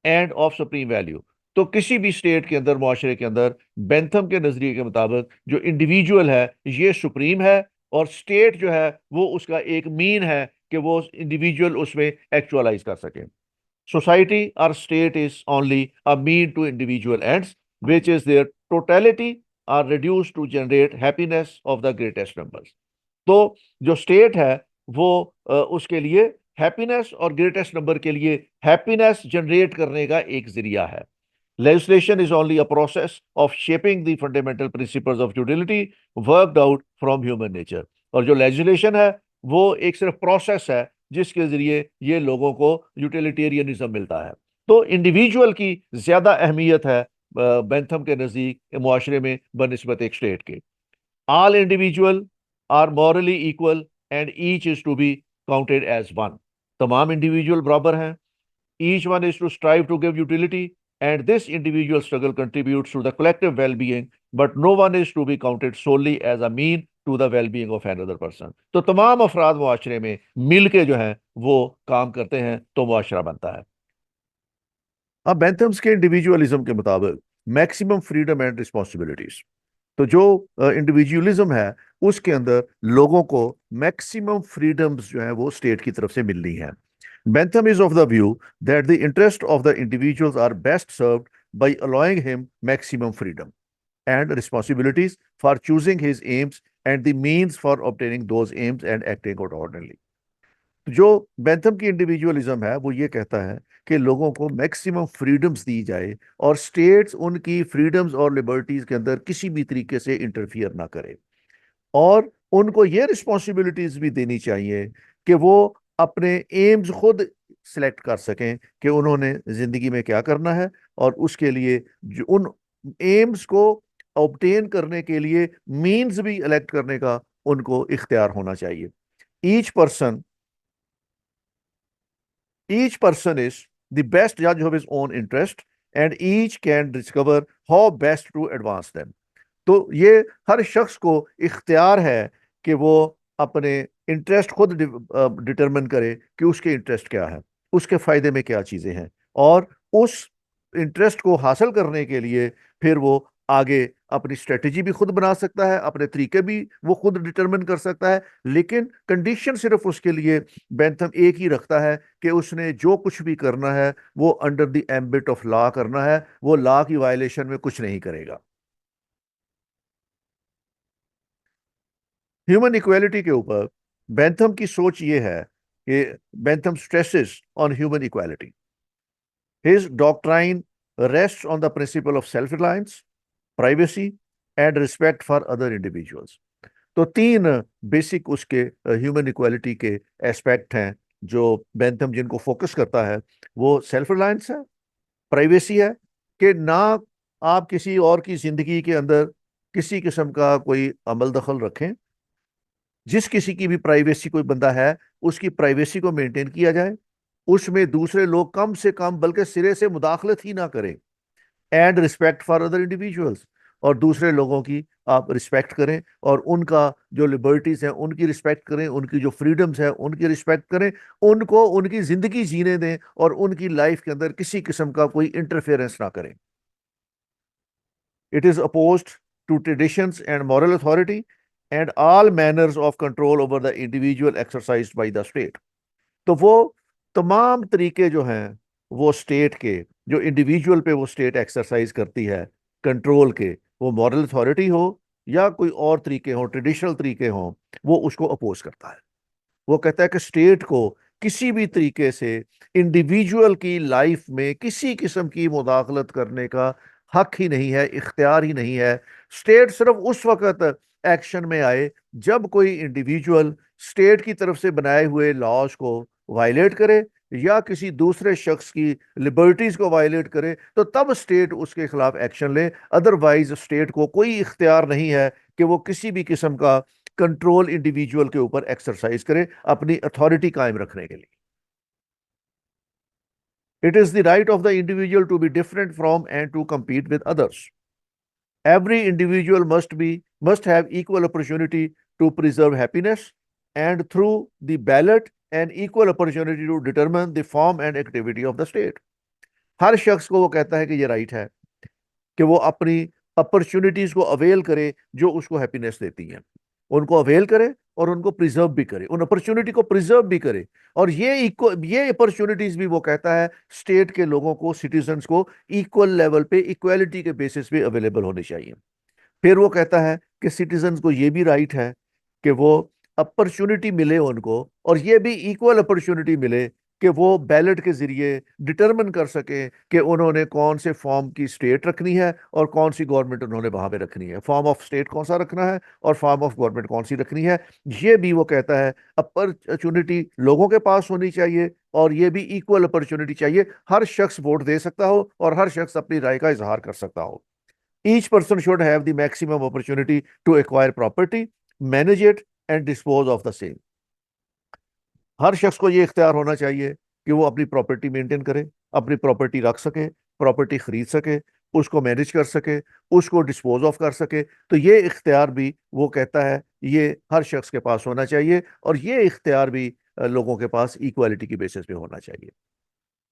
and of supreme value. तो किसी भी स्टेट के अंदर, मुआशरे के अंदर, बेंथम के नजरिए के मुताबिक जो इंडिविजुअल है ये सुप्रीम है और स्टेट जो है वो उसका एक मीन है कि वो इंडिविजुअल उसमें एक्चुअलाइज कर सके. Society or state is only a mean to individual ends, which is their totality are reduced to generate happiness of the greatest numbers. तो जो स्टेट है वो उसके लिए हैप्पीनेस और ग्रेटेस्ट नंबर के लिए हैप्पीनेस जनरेट करने का एक जरिया है. Legislation is only a process of shaping the fundamental principles of utility worked out from human nature. और जो legislation है वो एक सिर्फ प्रोसेस है जिसके जरिए ये लोगों को यूटिलिटेरियनिज्म मिलता है. तो इंडिविजुअल की ज्यादा अहमियत है बेंथम के नजदीक मुआशरे में बनिस्बत एक स्टेट के. All individual are morally equal and each is to be counted as one. तमाम इंडिविजुअल बराबर हैं. Each one is to strive to give utility, and this individual struggle contributes to the collective well-being, but no one is to be counted solely as a mean to the well-being of another person. तो तमाम अफराद मुआशरे में मिल के जो है वो काम करते हैं तो मुआशरा बनता है. अब बेंथम्स के इंडिविजुअलिज्म के मुताबिक मैक्सिमम फ्रीडम एंड रिस्पॉन्सिबिलिटीज. तो जो इंडिविजुअलिज्म है उसके अंदर लोगों को मैक्सिमम फ्रीडम्स जो है वो स्टेट की तरफ से मिलनी है. Bentham is of the view that the interests of the individuals are best served by allowing him maximum freedom and responsibilities for choosing his aims and the means for obtaining those aims and acting accordingly. जो Bentham की individualism है वो ये कहता है कि लोगों को मैक्सिमम फ्रीडम्स दी जाए और स्टेट्स उनकी फ्रीडम्स और लिबर्टीज के अंदर किसी भी तरीके से इंटरफियर ना करे, और उनको ये रिस्पॉन्सिबिलिटीज भी देनी चाहिए कि वो अपने एम्स खुद सिलेक्ट कर सकें कि उन्होंने जिंदगी में क्या करना है, और उसके लिए जो उन एम्स को ऑब्टेन करने के लिए मींस भी इलेक्ट करने का उनको इख्तियार होना चाहिए. Each person Each person is the best judge of his own interest and each can discover how best to advance them. तो ये हर शख्स को इख्तियार है कि वो अपने इंटरेस्ट खुद डिटरमिन करे कि उसके इंटरेस्ट क्या है, उसके फायदे में क्या चीजें हैं, और उस इंटरेस्ट को हासिल करने के लिए फिर वो आगे अपनी स्ट्रेटेजी भी खुद बना सकता है, अपने तरीके भी वो खुद डिटरमिन कर सकता है. लेकिन कंडीशन सिर्फ उसके लिए बेंथम एक ही रखता है कि उसने जो कुछ भी करना है वो under the ambit of law करना है, वो लॉ की वायलेशन में कुछ नहीं करेगा. ह्यूमन इक्वालिटी के ऊपर बेंथम की सोच ये है कि Bentham stresses on human equality. His doctrine rests on the principle of self-reliance, privacy and respect for other individuals. तो तीन बेसिक उसके ह्यूमन इक्वालिटी के एस्पेक्ट हैं जो बेंथम जिनको फोकस करता है. वो सेल्फ रिलायंस है, प्राइवेसी है कि ना आप किसी और की जिंदगी के अंदर किसी किस्म का कोई अमल दखल रखें. जिस किसी की भी प्राइवेसी कोई बंदा है उसकी प्राइवेसी को मेंटेन किया जाए, उसमें दूसरे लोग कम से कम बल्कि सिरे से मुदाखलत ही ना करें. And respect for other individuals, और दूसरे लोगों की आप रिस्पेक्ट करें और उनका जो लिबर्टीज हैं उनकी रिस्पेक्ट करें, उनकी जो फ्रीडम्स हैं उनकी रिस्पेक्ट करें, उनको उनकी जिंदगी जीने दें और उनकी लाइफ के अंदर किसी किस्म का कोई इंटरफेरेंस ना करें. It is opposed to traditions and moral authority and all manners of control over the individual exercised by the state. तो वो तमाम तरीके जो हैं वो स्टेट के, जो इंडिविजुअल पे वो स्टेट एक्सरसाइज करती है कंट्रोल के, वो मॉरल अथॉरिटी हो या कोई और तरीके हो, ट्रेडिशनल तरीके हो, वो उसको अपोज करता है. वो कहता है कि स्टेट को किसी भी तरीके से इंडिविजुअल की लाइफ में किसी किस्म की मुदाखलत करने का हक ही नहीं है, इख्तियार ही नहीं है. स्टेट सिर्फ उस वक्त एक्शन में आए जब कोई इंडिविजुअल स्टेट की तरफ से बनाए हुए लॉज को वायलेट करे या किसी दूसरे शख्स की लिबर्टीज को वायलेट करे, तो तब स्टेट उसके खिलाफ एक्शन ले. अदरवाइज स्टेट को कोई इख्तियार नहीं है कि वो किसी भी किस्म का कंट्रोल इंडिविजुअल के ऊपर एक्सरसाइज करे अपनी अथॉरिटी कायम रखने के लिए. It is the right of the individual to be different from and to compete with others. Every individual must have equal opportunity to preserve happiness and through the ballot and equal opportunity to determine the form and activity of the state. हर शख्स को वो कहता है कि ये right है कि वो अपनी अपॉर्चुनिटीज को अवेल करे जो उसको हैप्पीनेस देती हैं, उनको अवेल करे और उनको प्रिजर्व भी करे, उन अपॉर्चुनिटी को प्रिजर्व भी करे। और ये अपॉर्चुनिटीज भी वो कहता है स्टेट के लोगों को, सिटीजन्स को इक्वल लेवल पे, इक्वालिटी के बेसिस पे अवेलेबल होनी चाहिए। फिर वो कहता है कि सिटीजन्स को ये भी राइट है कि वो अपॉर्चुनिटी मिले उनको, और ये भी इक्वल अपॉर्चुनिटी मिले कि वो बैलेट के जरिए डिटरमिन कर सके कि उन्होंने कौन से फॉर्म की स्टेट रखनी है और कौन सी गवर्नमेंट उन्होंने वहां पे रखनी है, फॉर्म ऑफ स्टेट कौन सा रखना है और फॉर्म ऑफ गवर्नमेंट कौन सी रखनी है। ये भी वो कहता है अपॉर्चुनिटी लोगों के पास होनी चाहिए, और ये भी इक्वल अपॉर्चुनिटी चाहिए, हर शख्स वोट दे सकता हो और हर शख्स अपनी राय का इजहार कर सकता हो। Each person should have the maximum opportunity to acquire property, manage it and dispose of the same. हर शख्स को ये इख्तियार होना चाहिए कि वो अपनी प्रॉपर्टी मेंटेन करे, अपनी प्रॉपर्टी रख सके, प्रॉपर्टी खरीद सके, उसको मैनेज कर सके, उसको डिस्पोज ऑफ कर सके। तो ये इख्तियार भी वो कहता है ये हर शख्स के पास होना चाहिए, और ये इख्तियार भी लोगों के पास इक्वालिटी की बेसिस पे होना चाहिए।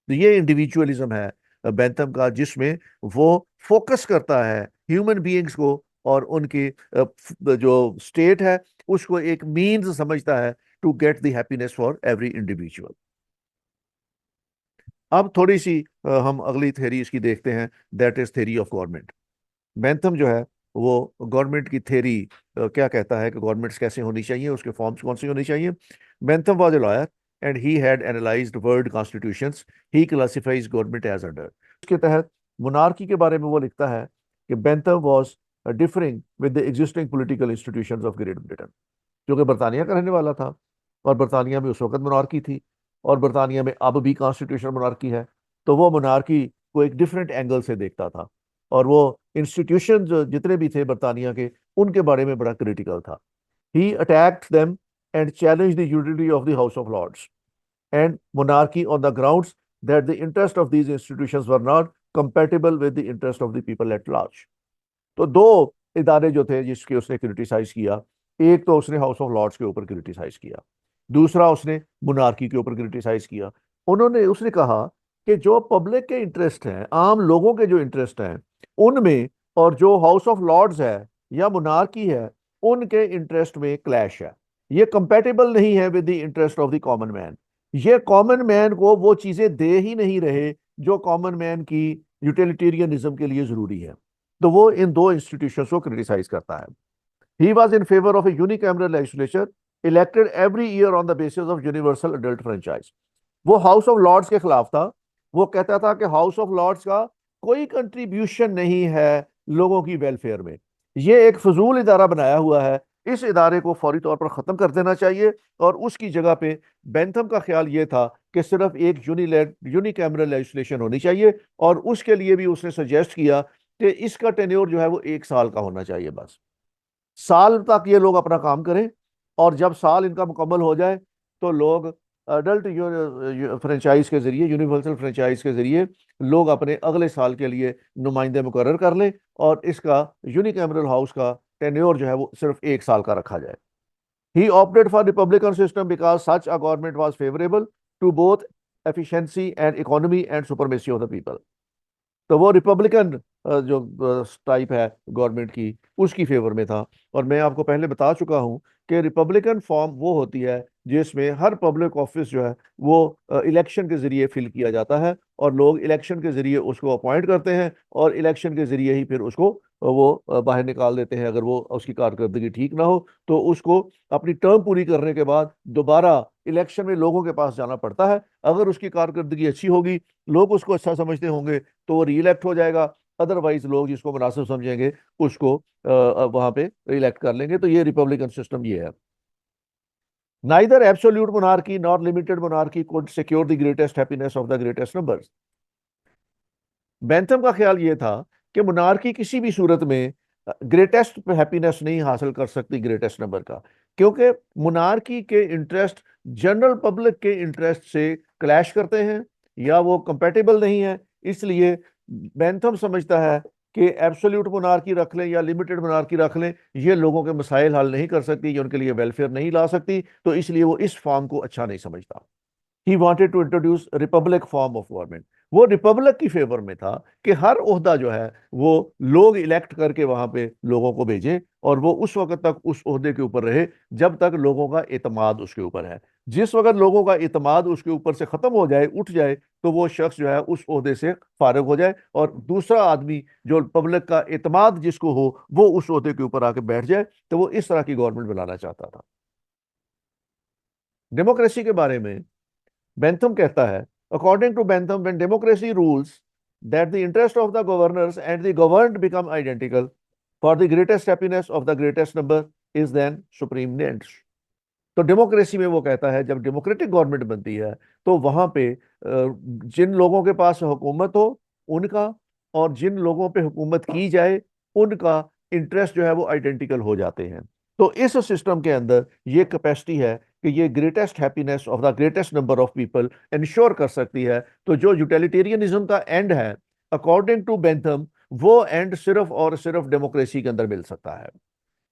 तो ये इंडिविजुअलिज्म है बेंथम का, जिसमें वो फोकस करता है ह्यूमन बीइंग्स को, और उनकी जो स्टेट है उसको एक मीन्स समझता है to get the happiness for every individual. अब थोड़ी सी हम अगली थ्योरी इसकी देखते हैं, that is theory of government. Bentham जो है वो गवर्नमेंट की थ्योरी क्या कहता है कि गवर्नमेंट्स कैसे होनी चाहिए, उसके फॉर्म्स कौन सी होनी चाहिए। Bentham was a lawyer and he had analysed world constitutions, he classifies government as under. उसके तहत मोनार्की के बारे में वो लिखता है कि Bentham was differing with the existing political institutions of great Britain, जो कि बरतानिया का रहने वाला था, और बरतानिया में उस वक्त मोनार्की थी, और बरतानिया में अब भी कॉन्स्टिट्यूशनल मोनार्की है। तो वो मोनार्की को एक डिफरेंट एंगल से देखता था, और वो इंस्टीट्यूशन जितने भी थे बरतानिया के, उनके बारे में बड़ा क्रिटिकल था। He attacked them and challenge the utility of the House of Lords and monarchy on the grounds that the interest of these institutions were not compatible with the interest of the people at large. तो दो इदारे जो थे जिसके उसने criticise किया, एक तो उसने हाउस ऑफ लॉर्ड्स के ऊपर क्रिटिसाइज किया, दूसरा उसने मोनार्की के ऊपर क्रिटिसाइज किया। उसने कहा कि जो पब्लिक के इंटरेस्ट हैं, आम लोगों के जो इंटरेस्ट हैं उनमें, और जो हाउस ऑफ लॉर्ड्स है या मोनार्की है उनके इंटरेस्ट में क्लैश है। ये कंपैटिबल नहीं है with the interest of the common man. ये कॉमन मैन को वो चीजें दे ही नहीं रहे जो कॉमन मैन की यूटिलिटेरियनिज्म के लिए जरूरी है। तो वो इन दो इंस्टीट्यूशंस को क्रिटिसाइज करता है। He was in favour of A unicameral legislature elected every year on the basis of universal adult franchise. वो हाउस ऑफ लॉर्ड्स के खिलाफ था। वो कहता था कि हाउस ऑफ लॉर्ड्स का कोई कंट्रीब्यूशन नहीं है लोगों की वेलफेयर में, ये एक फजूल इदारा बनाया हुआ है, इस इदारे को फौरी तौर पर खत्म कर देना चाहिए। और उसकी जगह पे बेंथम का ख्याल ये था कि सिर्फ एक यूनिकैमरल लेजिस्लेशन होनी चाहिए, और उसके लिए भी उसने सजेस्ट किया कि इसका टेन्योर जो है वो 1 साल का होना चाहिए। बस साल तक ये लोग अपना काम करें, और जब साल इनका मुकम्मल हो जाए तो लोग अडल्ट फ्रेंचाइज के जरिए, यूनिवर्सल फ्रेंचाइज के जरिए लोग अपने अगले साल के लिए नुमाइंदे मुकर्रर कर लें, और इसका यूनिकैमरल हाउस का टेन्योर जो है वो सिर्फ 1 साल का रखा जाए। He opted for republican system because such a government was favourable to both efficiency and economy and supremacy of the people. तो वो रिपब्लिकन जो टाइप है गवर्नमेंट की, उसकी फेवर में था। और मैं आपको पहले बता चुका हूं कि रिपब्लिकन फॉर्म वो होती है जिसमें हर पब्लिक ऑफिस जो है वो इलेक्शन के जरिए फिल किया जाता है, और लोग इलेक्शन के जरिए उसको अपॉइंट करते हैं, और इलेक्शन के जरिए ही फिर उसको वो बाहर निकाल देते हैं। अगर वो उसकी कारकर्दगी ठीक ना हो तो उसको अपनी टर्म पूरी करने के बाद दोबारा इलेक्शन में लोगों के पास जाना पड़ता है। अगर उसकी कारकर्दगी अच्छी होगी, लोग उसको अच्छा समझते होंगे, तो वो री इलेक्ट हो जाएगा, अदरवाइज लोग जिसको मुनासिब समझेंगे उसको वहां पे इलेक्ट कर लेंगे। तो ये रिपब्लिकन सिस्टम ये है। Neither absolute monarchy nor limited monarchy could secure the greatest happiness of the greatest numbers. Bentham का ख्याल ये था कि मोनार्की किसी भी सूरत में ग्रेटेस्ट हैप्पीनेस नहीं हासिल कर सकती ग्रेटेस्ट नंबर का, क्योंकि मोनार्की के इंटरेस्ट जनरल पब्लिक के इंटरेस्ट से क्लैश करते हैं या वो कंपेटेबल नहीं है। इसलिए बेंथम समझता है कि एब्सोल्यूट मोनार्की रख लें या लिमिटेड मोनार्की रख लें, ये लोगों के मसाइल हल नहीं कर सकती, ये उनके लिए वेलफेयर नहीं ला सकती, तो इसलिए वो इस फॉर्म को अच्छा नहीं समझता। He wanted to introduce republic form of government. वो रिपब्लिक की फेवर में था कि हर ओहदा जो है वो लोग इलेक्ट करके वहां पे लोगों को भेजें और वो उस वक्त तक उस ओहदे के ऊपर रहे जब तक लोगों का एतमाद उसके ऊपर है। जिस वक्त लोगों का एतमाद उसके ऊपर से खत्म हो जाए, उठ जाए, तो वो शख्स जो है उस ओहदे से फारिग हो जाए और दूसरा आदमी जो पब्लिक का एतमाद जिसको हो वो उस ओहदे के ऊपर आके बैठ जाए। तो वो इस तरह की गवर्नमेंट बनाना चाहता था। डेमोक्रेसी के बारे में बेंथम कहता है, according to Bentham, when democracy rules, that the interest of the governors and the governed become identical, for the greatest happiness of the greatest number is then supreme end. तो democracy में वो कहता है जब democratic government बनती है तो वहां पे जिन लोगों के पास हुकूमत हो उनका, और जिन लोगों पे हुकूमत की जाए उनका इंटरेस्ट जो है वो आइडेंटिकल हो जाते हैं। तो इस सिस्टम के अंदर ये कैपेसिटी है कि ये greatest happiness of the greatest number of people ensure कर सकती है। तो जो यूटिलिटेरियनिज्म का एंड है, अकॉर्डिंग टू बेंथम, वो एंड सिर्फ और सिर्फ डेमोक्रेसी के अंदर मिल सकता है।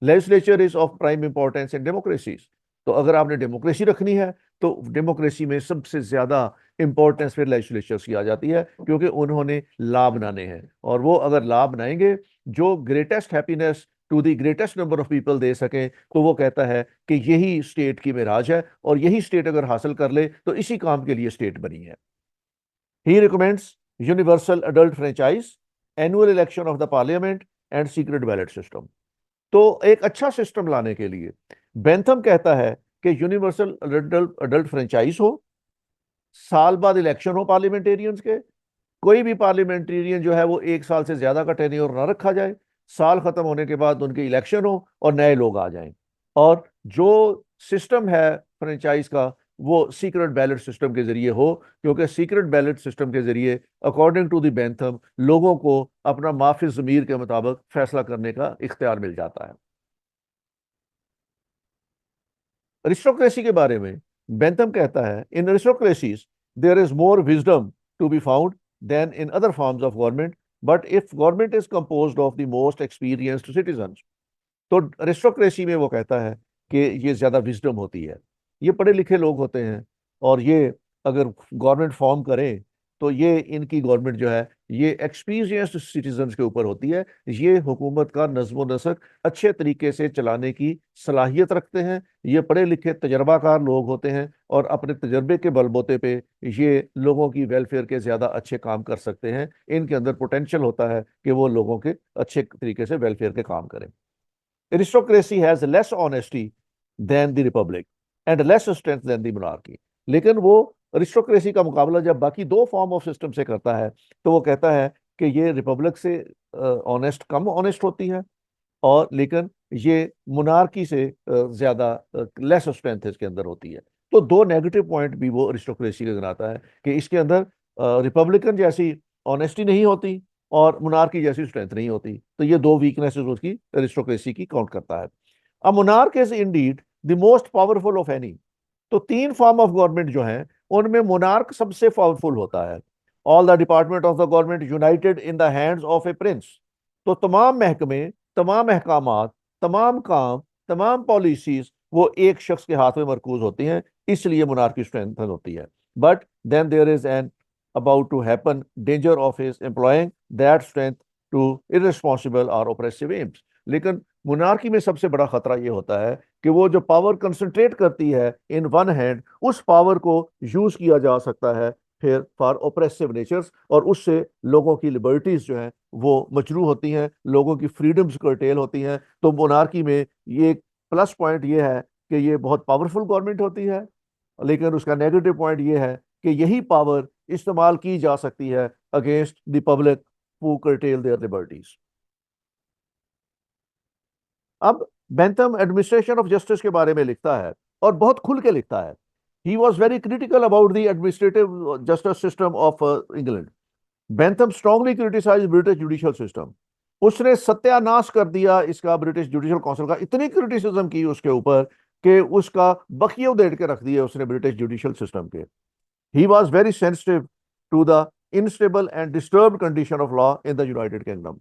Legislature is of prime importance in democracies. तो अगर आपने डेमोक्रेसी रखनी है तो डेमोक्रेसी में सबसे ज्यादा इंपॉर्टेंस फिर लेजिस्लेचर्स की आ जाती है, क्योंकि उन्होंने लाभ बनाने हैं और वो अगर लाभ बनाएंगे जो greatest happiness to the greatest number of people दे सकें, तो वो कहता है कि यही स्टेट की मिराज है और यही स्टेट अगर हासिल कर ले तो इसी काम के लिए स्टेट बनी है। He recommends universal adult franchise, annual election of the parliament and secret ballot system. तो एक अच्छा सिस्टम लाने के लिए बेंथम कहता है कि यूनिवर्सल अडल्ट अडल्ट फ्रेंचाइज हो, साल बाद इलेक्शन हो पार्लियामेंटेरियंस के, कोई भी पार्लियामेंटेरियन जो है वो 1 साल से ज्यादा का टेन्योर ना रखा जाए, साल खत्म होने के बाद उनके इलेक्शन हो और नए लोग आ जाएं। और जो सिस्टम है फ्रेंचाइज का वो सीक्रेट बैलेट सिस्टम के जरिए हो, क्योंकि सीक्रेट बैलेट सिस्टम के जरिए अकॉर्डिंग टू द बेंथम लोगों को अपना माफी जमीर के मुताबिक फैसला करने का इख्तियार मिल जाता है। अरिस्टोक्रेसी के बारे में बेंथम कहता है, in aristocracies there is more wisdom to be found than in other forms of government, but if government is composed of the most experienced citizens. तो अरिस्टोक्रेसी में वो कहता है कि ये ज्यादा विजडम होती है, ये पढ़े लिखे लोग होते हैं और ये अगर गवर्नमेंट फॉर्म करें तो ये इनकी गवर्नमेंट जो है ये एक्सपीरियंस्ड सिटीजन्स के ऊपर होती है। ये हुकूमत का नज्म नसक अच्छे तरीके से चलाने की सलाहियत रखते हैं, ये पढ़े लिखे तजर्बाकार लोग होते हैं और अपने तजर्बे के बलबूते पे ये लोगों की वेलफेयर के ज्यादा अच्छे काम कर सकते हैं। इनके अंदर पोटेंशियल होता है कि वो लोगों के अच्छे तरीके से वेलफेयर के काम करें। Aristocracy has less honesty than the republic and less strength than the monarchy। लेकिन वो अरिस्टोक्रेसी का मुकाबला जब बाकी दो फॉर्म ऑफ सिस्टम से करता है तो वो कहता है कि ये रिपब्लिक से ऑनेस्ट कम ऑनेस्ट होती है, और लेकिन ये मोनार्की से ज्यादा लेस स्ट्रेंथ इसके अंदर होती है। तो दो नेगेटिव पॉइंट भी वो अरिस्टोक्रेसी का गिनाता है कि इसके अंदर रिपब्लिकन जैसी ऑनेस्टी नहीं होती और मोनार्की जैसी स्ट्रेंथ नहीं होती। तो ये दो वीकनेसेस उसकी अरिस्टोक्रेसी की काउंट करता है। अ monarch is Indeed the most powerful of any. तो तीन फॉर्म ऑफ गवर्नमेंट जो हैं उनमें मोनार्क सबसे पावरफुल होता है। All the department of the government United in the hands of A Prince. तो तमाम महकमे, तमाम अहकामात, तमाम काम, तमाम पॉलिसीज वो एक शख्स के हाथ में मरकूज होती हैं, इसलिए मोनार्की स्ट्रेंथन होती है। But then there is an about to happen danger of his employing that strength to irresponsible or oppressive aims। लेकिन मोनार्की में सबसे बड़ा खतरा ये होता है कि वो जो पावर कंसंट्रेट करती है इन वन हैंड, उस पावर को यूज किया जा सकता है फिर फॉर ओप्रेसिव नेचर्स, और उससे लोगों की लिबर्टीज जो हैं वो मजरू होती हैं, लोगों की फ्रीडम्स कर्टेल होती हैं। तो मोनार्की में ये प्लस पॉइंट ये है कि ये बहुत पावरफुल गवर्नमेंट होती है, लेकिन उसका नेगेटिव पॉइंट ये है कि यही पावर इस्तेमाल की जा सकती है against the public who curtail their liberties. अब बेंथम एडमिनिस्ट्रेशन ऑफ जस्टिस के बारे में लिखता है और बहुत खुल के लिखता है। He was very critical about the administrative justice system of England. Bentham strongly criticise British judicial system. उसने सत्यानाश कर दिया इसका, ब्रिटिश जुडिशियल काउंसिल का इतनी क्रिटिसिज्म की उसके ऊपर कि उसका बखिए उधेड़ के रख दिया उसने ब्रिटिश जुडिशियल सिस्टम के। He was very sensitive to the unstable and disturbed condition of law in the United Kingdom.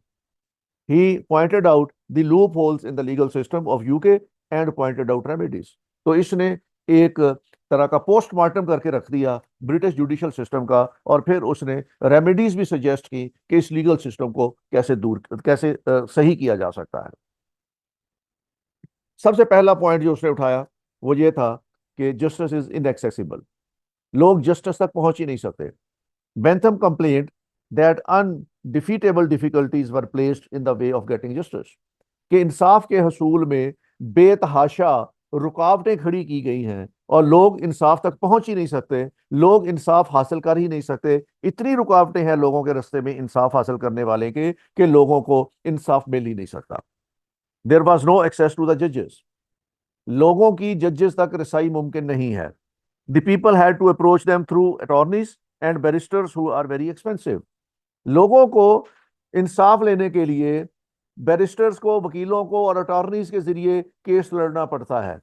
He pointed out the loopholes in the legal system of UK and pointed out remedies। तो इसने एक तरह का postmortem करके रख दिया British judicial system का, और फिर उसने रेमेडीज भी सजेस्ट की कि इस लीगल सिस्टम को कैसे सही किया जा सकता है। सबसे पहला पॉइंट जो उसने उठाया वो ये था कि जस्टिस इज इनएक्सेसिबल, लोग जस्टिस तक पहुंच ही नहीं सकते। Bentham complaint that undefeatable difficulties were placed in the way of getting justice, कि इंसाफ के हसूल में बेतहाशा रुकावटें खड़ी की गई हैं और लोग इंसाफ तक पहुंच ही नहीं सकते, लोग इंसाफ हासिल कर ही नहीं सकते। इतनी रुकावटें हैं लोगों के रास्ते में इंसाफ हासिल करने वाले के कि लोगों को इंसाफ मिल ही नहीं सकता। There was no access to the जजेस, लोगों की जजेस तक रसाई मुमकिन नहीं है। The people had to approach them through attorneys and barristers who are very expensive, लोगों को इंसाफ लेने के लिए बैरिस्टर्स को, वकीलों को और अटॉर्नीज के जरिए केस लड़ना पड़ता है,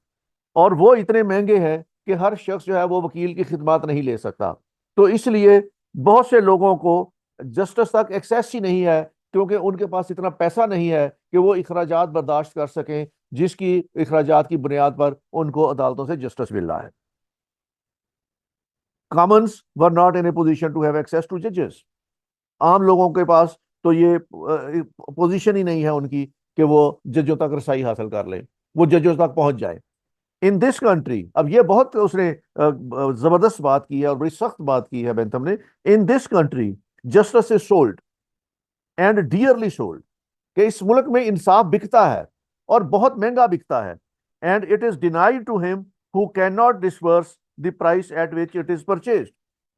और वो इतने महंगे हैं कि हर शख्स जो है वो वकील की खिदमत नहीं ले सकता। तो इसलिए बहुत से लोगों को जस्टिस तक एक्सेस ही नहीं है, क्योंकि उनके पास इतना पैसा नहीं है कि वो अखराजात बर्दाश्त कर सकें जिसकी अखराजात की बुनियाद पर उनको अदालतों से जस्टिस मिल रहा है। Commons were not in a position to have access to जजेस, आम लोगों के पास तो ये पोजीशन ही नहीं है उनकी कि वो जजों तक रसाई हासिल कर ले, वो जजों तक पहुंच जाए। इन दिस कंट्री, अब ये बहुत उसने जबरदस्त बात की है और बड़ी सख्त बात की है बेंथम ने, in this country justice is sold and dearly sold, कि इस मुल्क में इंसाफ बिकता है और बहुत महंगा बिकता है, and it is denied to him who can not disburse the price at which it is purchased,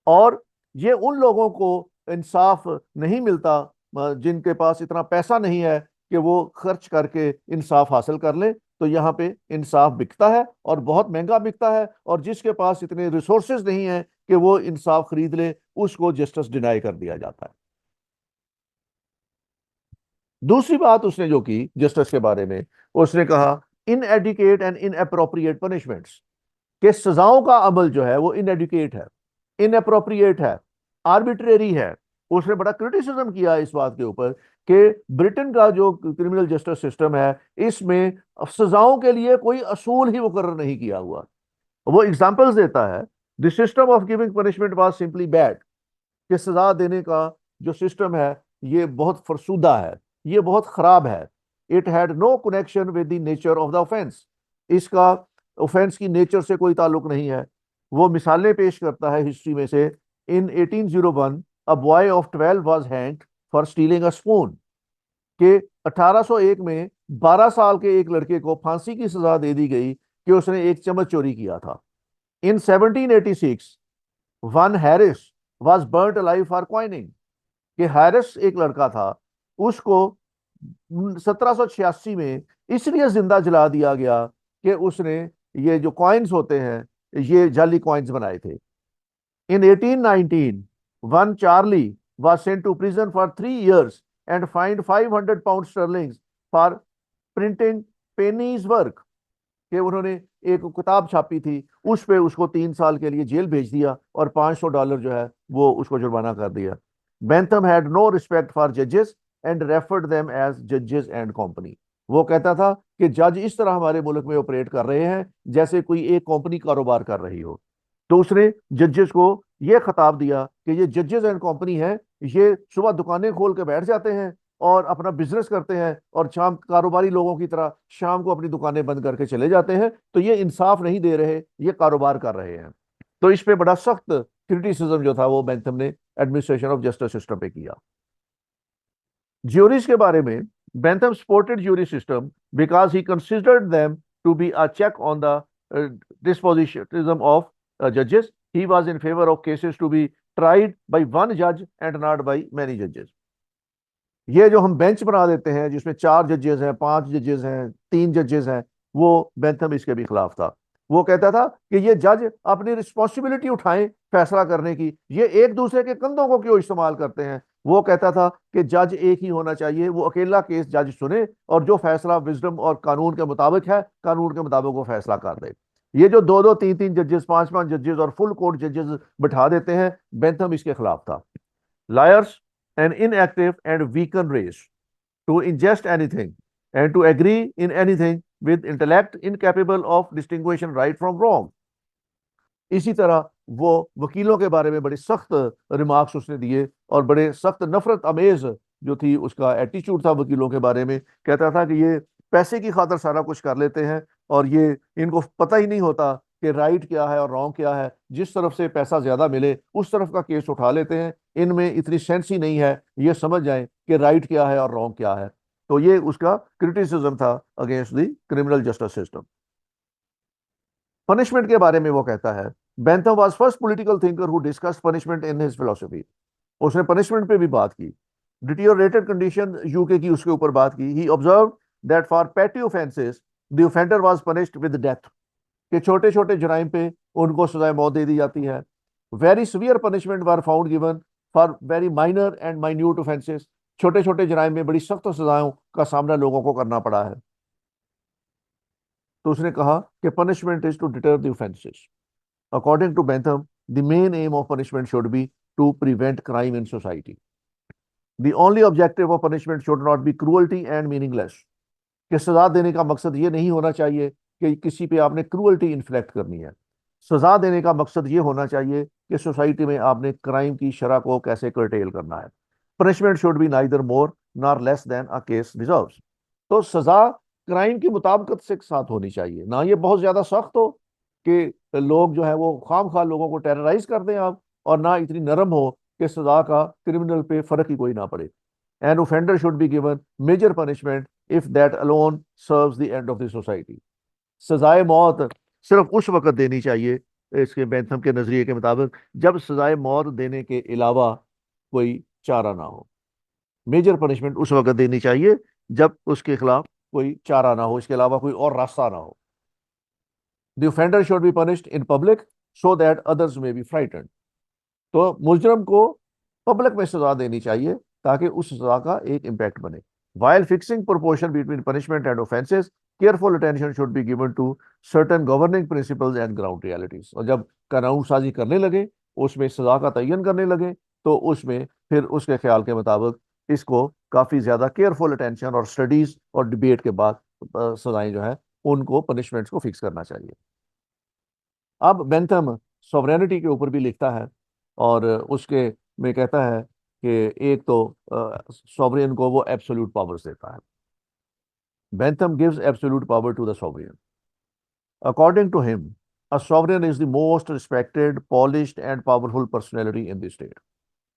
और ये उन लोगों को इंसाफ नहीं मिलता जिनके पास इतना पैसा नहीं है कि वो खर्च करके इंसाफ हासिल कर ले। तो यहाँ पे इंसाफ बिकता है और बहुत महंगा बिकता है, और जिसके पास इतने रिसोर्सेज नहीं है कि वो इंसाफ खरीद ले, उसको जस्टिस डिनाई कर दिया जाता है। दूसरी बात उसने जो की जस्टिस के बारे में, उसने कहा इनएडुकेट एंड इनअप्रोप्रिएट पनिशमेंट्स, कि सजाओं का अमल जो है वो इनएडुकेट है, इनअप्रोप्रिएट है, आर्बिट्रेरी है। उसने बड़ा क्रिटिसिज्म किया इस बात के ऊपर कि ब्रिटेन का जो क्रिमिनल जस्टिस सिस्टम है इसमें सजाओं के लिए कोई असूल ही मुकर्रर नहीं किया हुआ। वो एग्जांपल्स देता है, the system of giving punishment was simply bad, कि सजा देने का जो सिस्टम है ये बहुत फरसूदा है, ये बहुत खराब है। It had no connection with the nature of the offence, इसका ऑफेंस की नेचर से कोई ताल्लुक नहीं है। वो मिसालें पेश करता है हिस्ट्री में से, इन 1801 a boy of 12 was hanged for stealing a spoon, के 1801 में 12 साल के एक लड़के को फांसी की सजा दे दी गई कि उसने एक चम्मच चोरी किया था। इन 1786 one Harris was burnt alive for coining, कि हैरिस एक लड़का था, उसको 1786 में इसलिए जिंदा जला दिया गया कि उसने ये जो कॉइन्स होते हैं ये जाली कॉइन्स बनाए थे। इन 1819 one Charlie was sent to prison for 3 years and fined 500 pounds sterling for printing penny's work, कि उन्होंने एक किताब छापी थी उस पे उसको 3 साल के लिए जेल भेज दिया और $500 जो है वो उसको जुर्माना कर दिया। Bentham had no respect for जजेस एंड रेफर्ड देम एज जजेस एंड कंपनी, वो कहता था कि जज इस तरह हमारे मुल्क में ऑपरेट कर रहे हैं जैसे कोई एक कंपनी कारोबार कर रही हो। तो उसने जजेस को यह खिताब दिया कि ये जजेस एंड कंपनी है, ये सुबह दुकानें खोल के बैठ जाते हैं और अपना बिजनेस करते हैं और शाम कारोबारी लोगों की तरह शाम को अपनी दुकानें बंद करके चले जाते हैं, तो ये इंसाफ नहीं दे रहे, ये कारोबार कर रहे हैं। तो इस पे बड़ा सख्त क्रिटिसिज्म जो था वो बेंथम ने एडमिनिस्ट्रेशन ऑफ जस्टिस सिस्टम पे किया। ज्यूरीज के बारे में, Bentham supported jury system because he considered them to be a check on the dispositionism of जजेस। He was in favor of cases to be tried by one judge and not by many judges. ये जो हम bench बना देते हैं जिसमें 4 जजेस हैं, 5 जजेस हैं, 3 जजेस हैं, वो बेंथम इसके भी खिलाफ था। वो कहता था कि ये जज अपनी रिस्पॉन्सिबिलिटी उठाएं फैसला करने की, ये एक दूसरे के कंधों को क्यों इस्तेमाल करते हैं। वो कहता था कि जज एक ही होना चाहिए, वो अकेला केस जज सुने और जो फैसला विजडम और कानून के मुताबिक है कानून के मुताबिक वो फैसला कर दे। ये जो 2-2, 3-3 जजेस, 5-5 जजेस और फुल कोर्ट जजेस बिठा देते हैं, बेंथम इसके खिलाफ था। Lawyers an inactive and weakened race to ingest anything and to agree in anything with intellect incapable of distinguishing right from wrong, इसी तरह वो वकीलों के बारे में बड़े सख्त रिमार्क्स उसने दिए और बड़े सख्त नफरत अमेज जो थी उसका एटीट्यूड था वकीलों के बारे में। कहता था कि ये पैसे की खातिर सारा कुछ कर लेते हैं और ये इनको पता ही नहीं होता कि राइट क्या है और रॉन्ग क्या है। जिस तरफ से पैसा ज्यादा मिले उस तरफ का केस उठा लेते हैं। इनमें इतनी सेंस ही नहीं है ये समझ जाएं कि राइट क्या है और रॉन्ग क्या है। तो ये उसका क्रिटिसिज्म था against the criminal justice system. Punishment के बारे में वो कहता है, Bentham was first political thinker who discussed punishment in his philosophy. उसने पनिशमेंट पे भी बात की। डिटीरियोरेटेड कंडीशन यूके की उसके ऊपर बात की। He observe that for petty offences the offender was punished with death. कि छोटे छोटे जराइम पे उनको सजाए मौत दे दी जाती है। Very severe punishment were found given for very minor and minute offences. छोटे छोटे जराइम में बड़ी सख्त सजाओं का सामना लोगों को करना पड़ा है। तो उसने कहा कि punishment is to deter the offences. According to Bentham the main aim of punishment should be to prevent crime in society. The only objective of punishment should not be cruelty and meaningless. कि सजा देने का मकसद ये नहीं होना चाहिए कि किसी पे आपने क्रूअल्टी इन्फ्लेक्ट करनी है। सजा देने का मकसद ये होना चाहिए कि सोसाइटी में आपने क्राइम की शरह को कैसे कर्टेल करना है। Punishment should B neither more nor less than a case deserves. तो सजा क्राइम की मुताबिकत से साथ होनी चाहिए, ना ये बहुत ज्यादा सख्त हो कि लोग जो है वो खाम खा लोगों को टेरराइज कर दें आप, और ना इतनी नरम हो कि सजा का क्रिमिनल पे फर्क ही कोई ना पड़े। An offender should be given major punishment if that alone serves the end of the society. सजाए मौत सिर्फ उस वक्त देनी चाहिए इसके बेंथम के नजरिए के मुताबिक जब सजाए मौत देने के अलावा कोई चारा ना हो। मेजर पनिशमेंट उस वक्त देनी चाहिए जब उसके खिलाफ कोई चारा ना हो, इसके अलावा कोई और रास्ता ना हो। The offender should be punished in public so that others में बी फ्राइटेंड। तो मुजरम को पब्लिक में सजा देनी चाहिए ताकि उस सजा का एक इम्पैक्ट बने। While fixing proportion between punishment and offences careful attention should be given to certain governing principles and ground realities. और जब कानून साजी करने लगे, उसमें सजा का तयन करने लगे, तो उसमें फिर उसके ख्याल के मुताबिक इसको काफी ज्यादा केयरफुल अटेंशन और स्टडीज और डिबेट के बाद सजाएं जो है उनको पनिशमेंट्स को फिक्स करना चाहिए। अब बेंथम सॉवरेनिटी के ऊपर भी लिखता है और उसके में कहता है कि एक तो सॉवरेन को वो एब्सोल्यूट पावर्स देता है। Bentham gives absolute power to the sovereign. According to him a sovereign is the most respected polished and powerful personality in the state.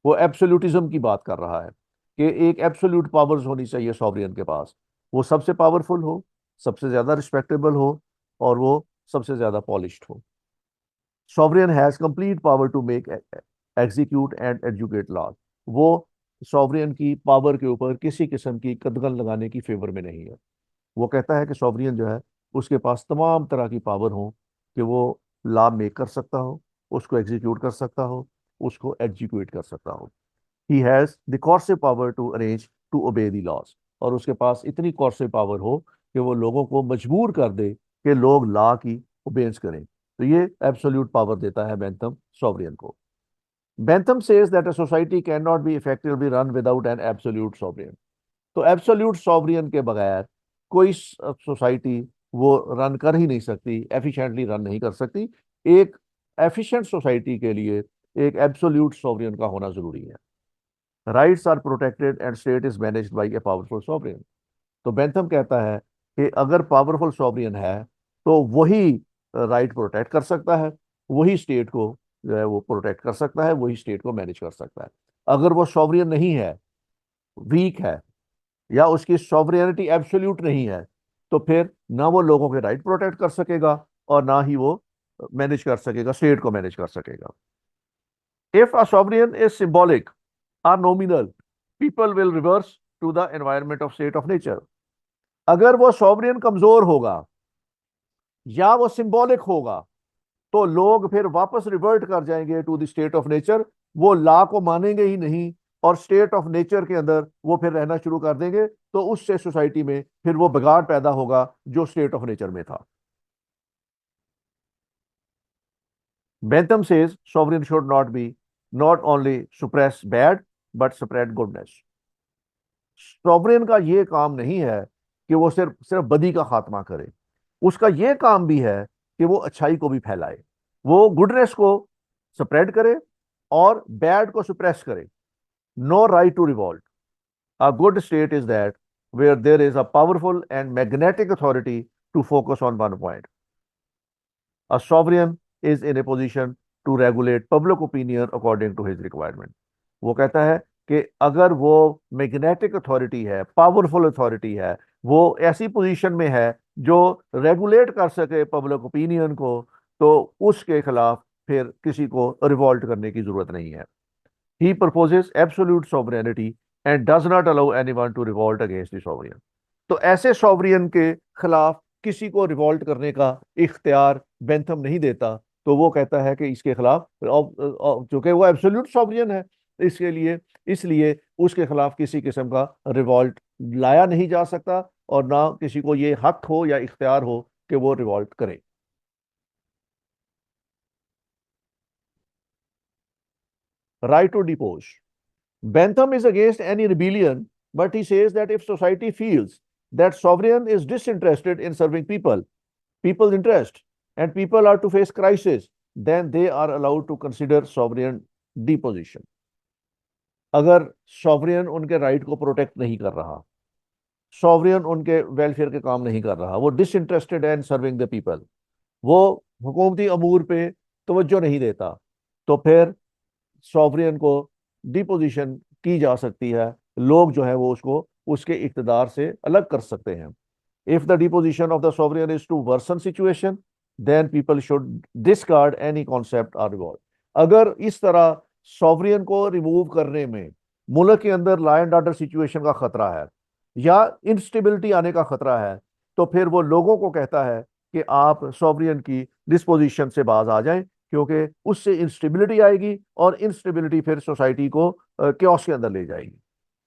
वो एब्सोल्यूटिज्म की बात कर रहा है कि एक एब्सोल्यूट पावर्स होनी चाहिए सॉवरेन के पास। वो सबसे पावरफुल हो, सबसे ज्यादा रिस्पेक्टेबल हो और वो सबसे ज्यादा पॉलिश्ड हो। Sovereign has complete power to make execute and educate law. वो सॉवरेन की पावर के ऊपर किसी किस्म की कदगन लगाने की फेवर में नहीं है। वो कहता है कि सॉवरेन जो है उसके पास तमाम तरह की पावर हो कि वो लॉ मेक कर सकता हो, उसको एग्जीक्यूट कर सकता हो, उसको एग्जीक्यूट कर सकता हो। He has the coercive power to arrange to obey the laws. और उसके पास इतनी कॉर्सिव पावर हो कि वो लोगों को मजबूर कर दे कि लोग लॉ की ओबेंस करें। तो ये एब्सोल्यूट पावर देता है बेंथम सॉवरेन को। Bentham says that a society can not be effectively run without an absolute sovereign. तो एब्सोल्यूट सॉवरेन के बगैर कोई सोसाइटी वो रन कर ही नहीं सकती, एफिशिएंटली रन नहीं कर सकती। एक एफिशिएंट सोसाइटी के लिए एक एब्सोल्यूट सॉवरेन का होना जरूरी है। Rights are protected and state is managed by a powerful sovereign. तो बेंथम कहता है कि अगर पावरफुल सॉवरेन है तो वही राइट प्रोटेक्ट कर सकता है, वही स्टेट को जो है वो प्रोटेक्ट कर सकता है, वही स्टेट को मैनेज कर सकता है। अगर वो सॉवरेन नहीं है, वीक है, या उसकी सॉवरेनिटी एब्सोल्यूट नहीं है, तो फिर ना वो लोगों के राइट प्रोटेक्ट कर सकेगा और ना ही वो मैनेज कर सकेगा, स्टेट को मैनेज कर सकेगा। If a sovereign is symbolic or nominal people will reverse to the environment of state of nature. अगर वो सॉवरेन कमजोर होगा या वो सिंबॉलिक होगा तो लोग फिर वापस रिवर्ट कर जाएंगे to the state of nature. वो लॉ को मानेंगे ही नहीं और स्टेट ऑफ नेचर के अंदर वो फिर रहना शुरू कर देंगे। तो उससे सोसाइटी में फिर वो बिगाड़ पैदा होगा जो स्टेट ऑफ नेचर में था। Bentham says sovereign should not be not only suppress bad but spread goodness। Sovereign का ये काम नहीं है कि वो सिर्फ सिर्फ बदी का खात्मा करे, उसका ये काम भी है कि वो अच्छाई को भी फैलाए, वो गुडनेस को स्प्रेड करे और बैड को सुप्रेस करे। No right to revolt. A good state is that where there is a powerful and magnetic authority to focus on one point. A sovereign is in a position to regulate public opinion according to his requirement. वो कहता है कि अगर वो magnetic authority है, powerful authority है, वो ऐसी पोजीशन में है जो रेगुलेट कर सके पब्लिक ओपिनियन को, तो उसके खिलाफ फिर किसी को रिवॉल्ट करने की जरूरत नहीं है। He proposes absolute sovereignty and does not allow anyone to revolt against the sovereign. तो ऐसे सॉवरियन के खिलाफ किसी को रिवॉल्ट करने का इख्तियार बेंथम नहीं देता। तो वो कहता है कि इसके खिलाफ, चूंकि वो एब्सोल्यूट सॉवरियन है, इसके लिए इसलिए उसके खिलाफ किसी किस्म का रिवॉल्ट लाया नहीं जा सकता और ना किसी को ये हक हो या इख्तियार हो कि वो रिवॉल्ट करे। Right to depose. Bentham is against any rebellion, but he says that if society feels that sovereign is disinterested in serving people's interest, and people are to face crisis, then they are allowed to consider sovereign deposition. अगर sovereign उनके right को protect नहीं कर रहा, sovereign उनके welfare के काम नहीं कर रहा, वो डिसइंटरेस्टेड है इन सर्विंग द पीपल, वो हुकूमती अमूर पे तवज्जो नहीं देता, तो फिर सॉवरियन को डिपोजिशन की जा सकती है। लोग जो है वो उसको उसके इक्तदार से अलग कर सकते हैं। If the deposition of the sovereign is to worsen situation, then people should discard any concept or revolt. अगर इस तरह सॉवरियन को रिमूव करने में मुल्क के अंदर लॉ एंड ऑर्डर सिचुएशन का खतरा है या इंस्टेबिलिटी आने का खतरा है, तो फिर वो लोगों को कहता है कि आप सॉवरियन की डिस्पोजिशन से बाज आ जाएं, क्योंकि उससे इंस्टेबिलिटी आएगी और इंस्टेबिलिटी फिर सोसाइटी को क्योस के अंदर ले जाएगी।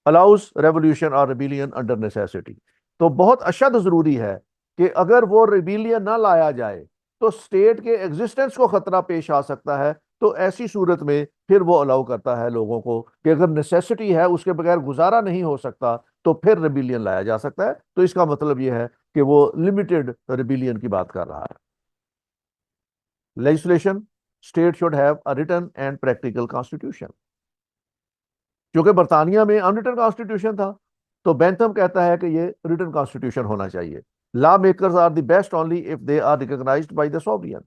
अलाउज रेवोल्यूशन और रिबेलियन अंडर नेसेसिटी। तो बहुत अशद जरूरी है कि अगर वो रिबेलियन ना लाया जाए तो स्टेट के एग्जिस्टेंस को खतरा पेश आ सकता है। तो ऐसी सूरत में फिर वो अलाउ करता है लोगों को कि अगर नेसेसिटी है, उसके बगैर गुजारा नहीं हो सकता, तो फिर रिबेलियन लाया जा सकता है। तो इसका मतलब यह है कि वो लिमिटेड रिबेलियन की बात कर रहा है। Legislation, state should have a written and practical constitution. क्योंकि बरतानिया में अनरिटन कॉन्स्टिट्यूशन था, तो बेंथम कहता है कि ये रिटन कॉन्स्टिट्यूशन होना चाहिए। Law makers are the best only if they are recognised by the sovereign.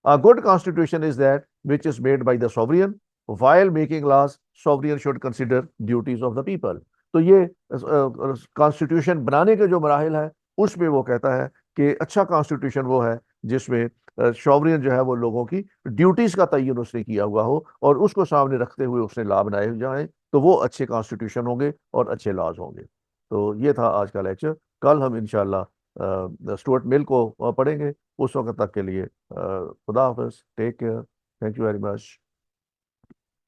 A good constitution is that which is made by the sovereign. While making laws, sovereign should consider duties of the people. तो ये constitution बनाने के जो मराहिल है, उसमें वो कहता है कि अच्छा कॉन्स्टिट्यूशन वो है जिसमें सॉवरियन जो है वो लोगों की ड्यूटीज का तयन उसने किया हुआ हो और उसको सामने रखते हुए उसने लॉ बनाए जाए, तो वो अच्छे कॉन्स्टिट्यूशन होंगे और अच्छे लॉज होंगे। तो ये था आज का लेक्चर। कल हम इंशाल्लाह स्टुअर्ट मिल को पढ़ेंगे। उस वक्त तक के लिए खुदा हाफिज, take care, thank you very much.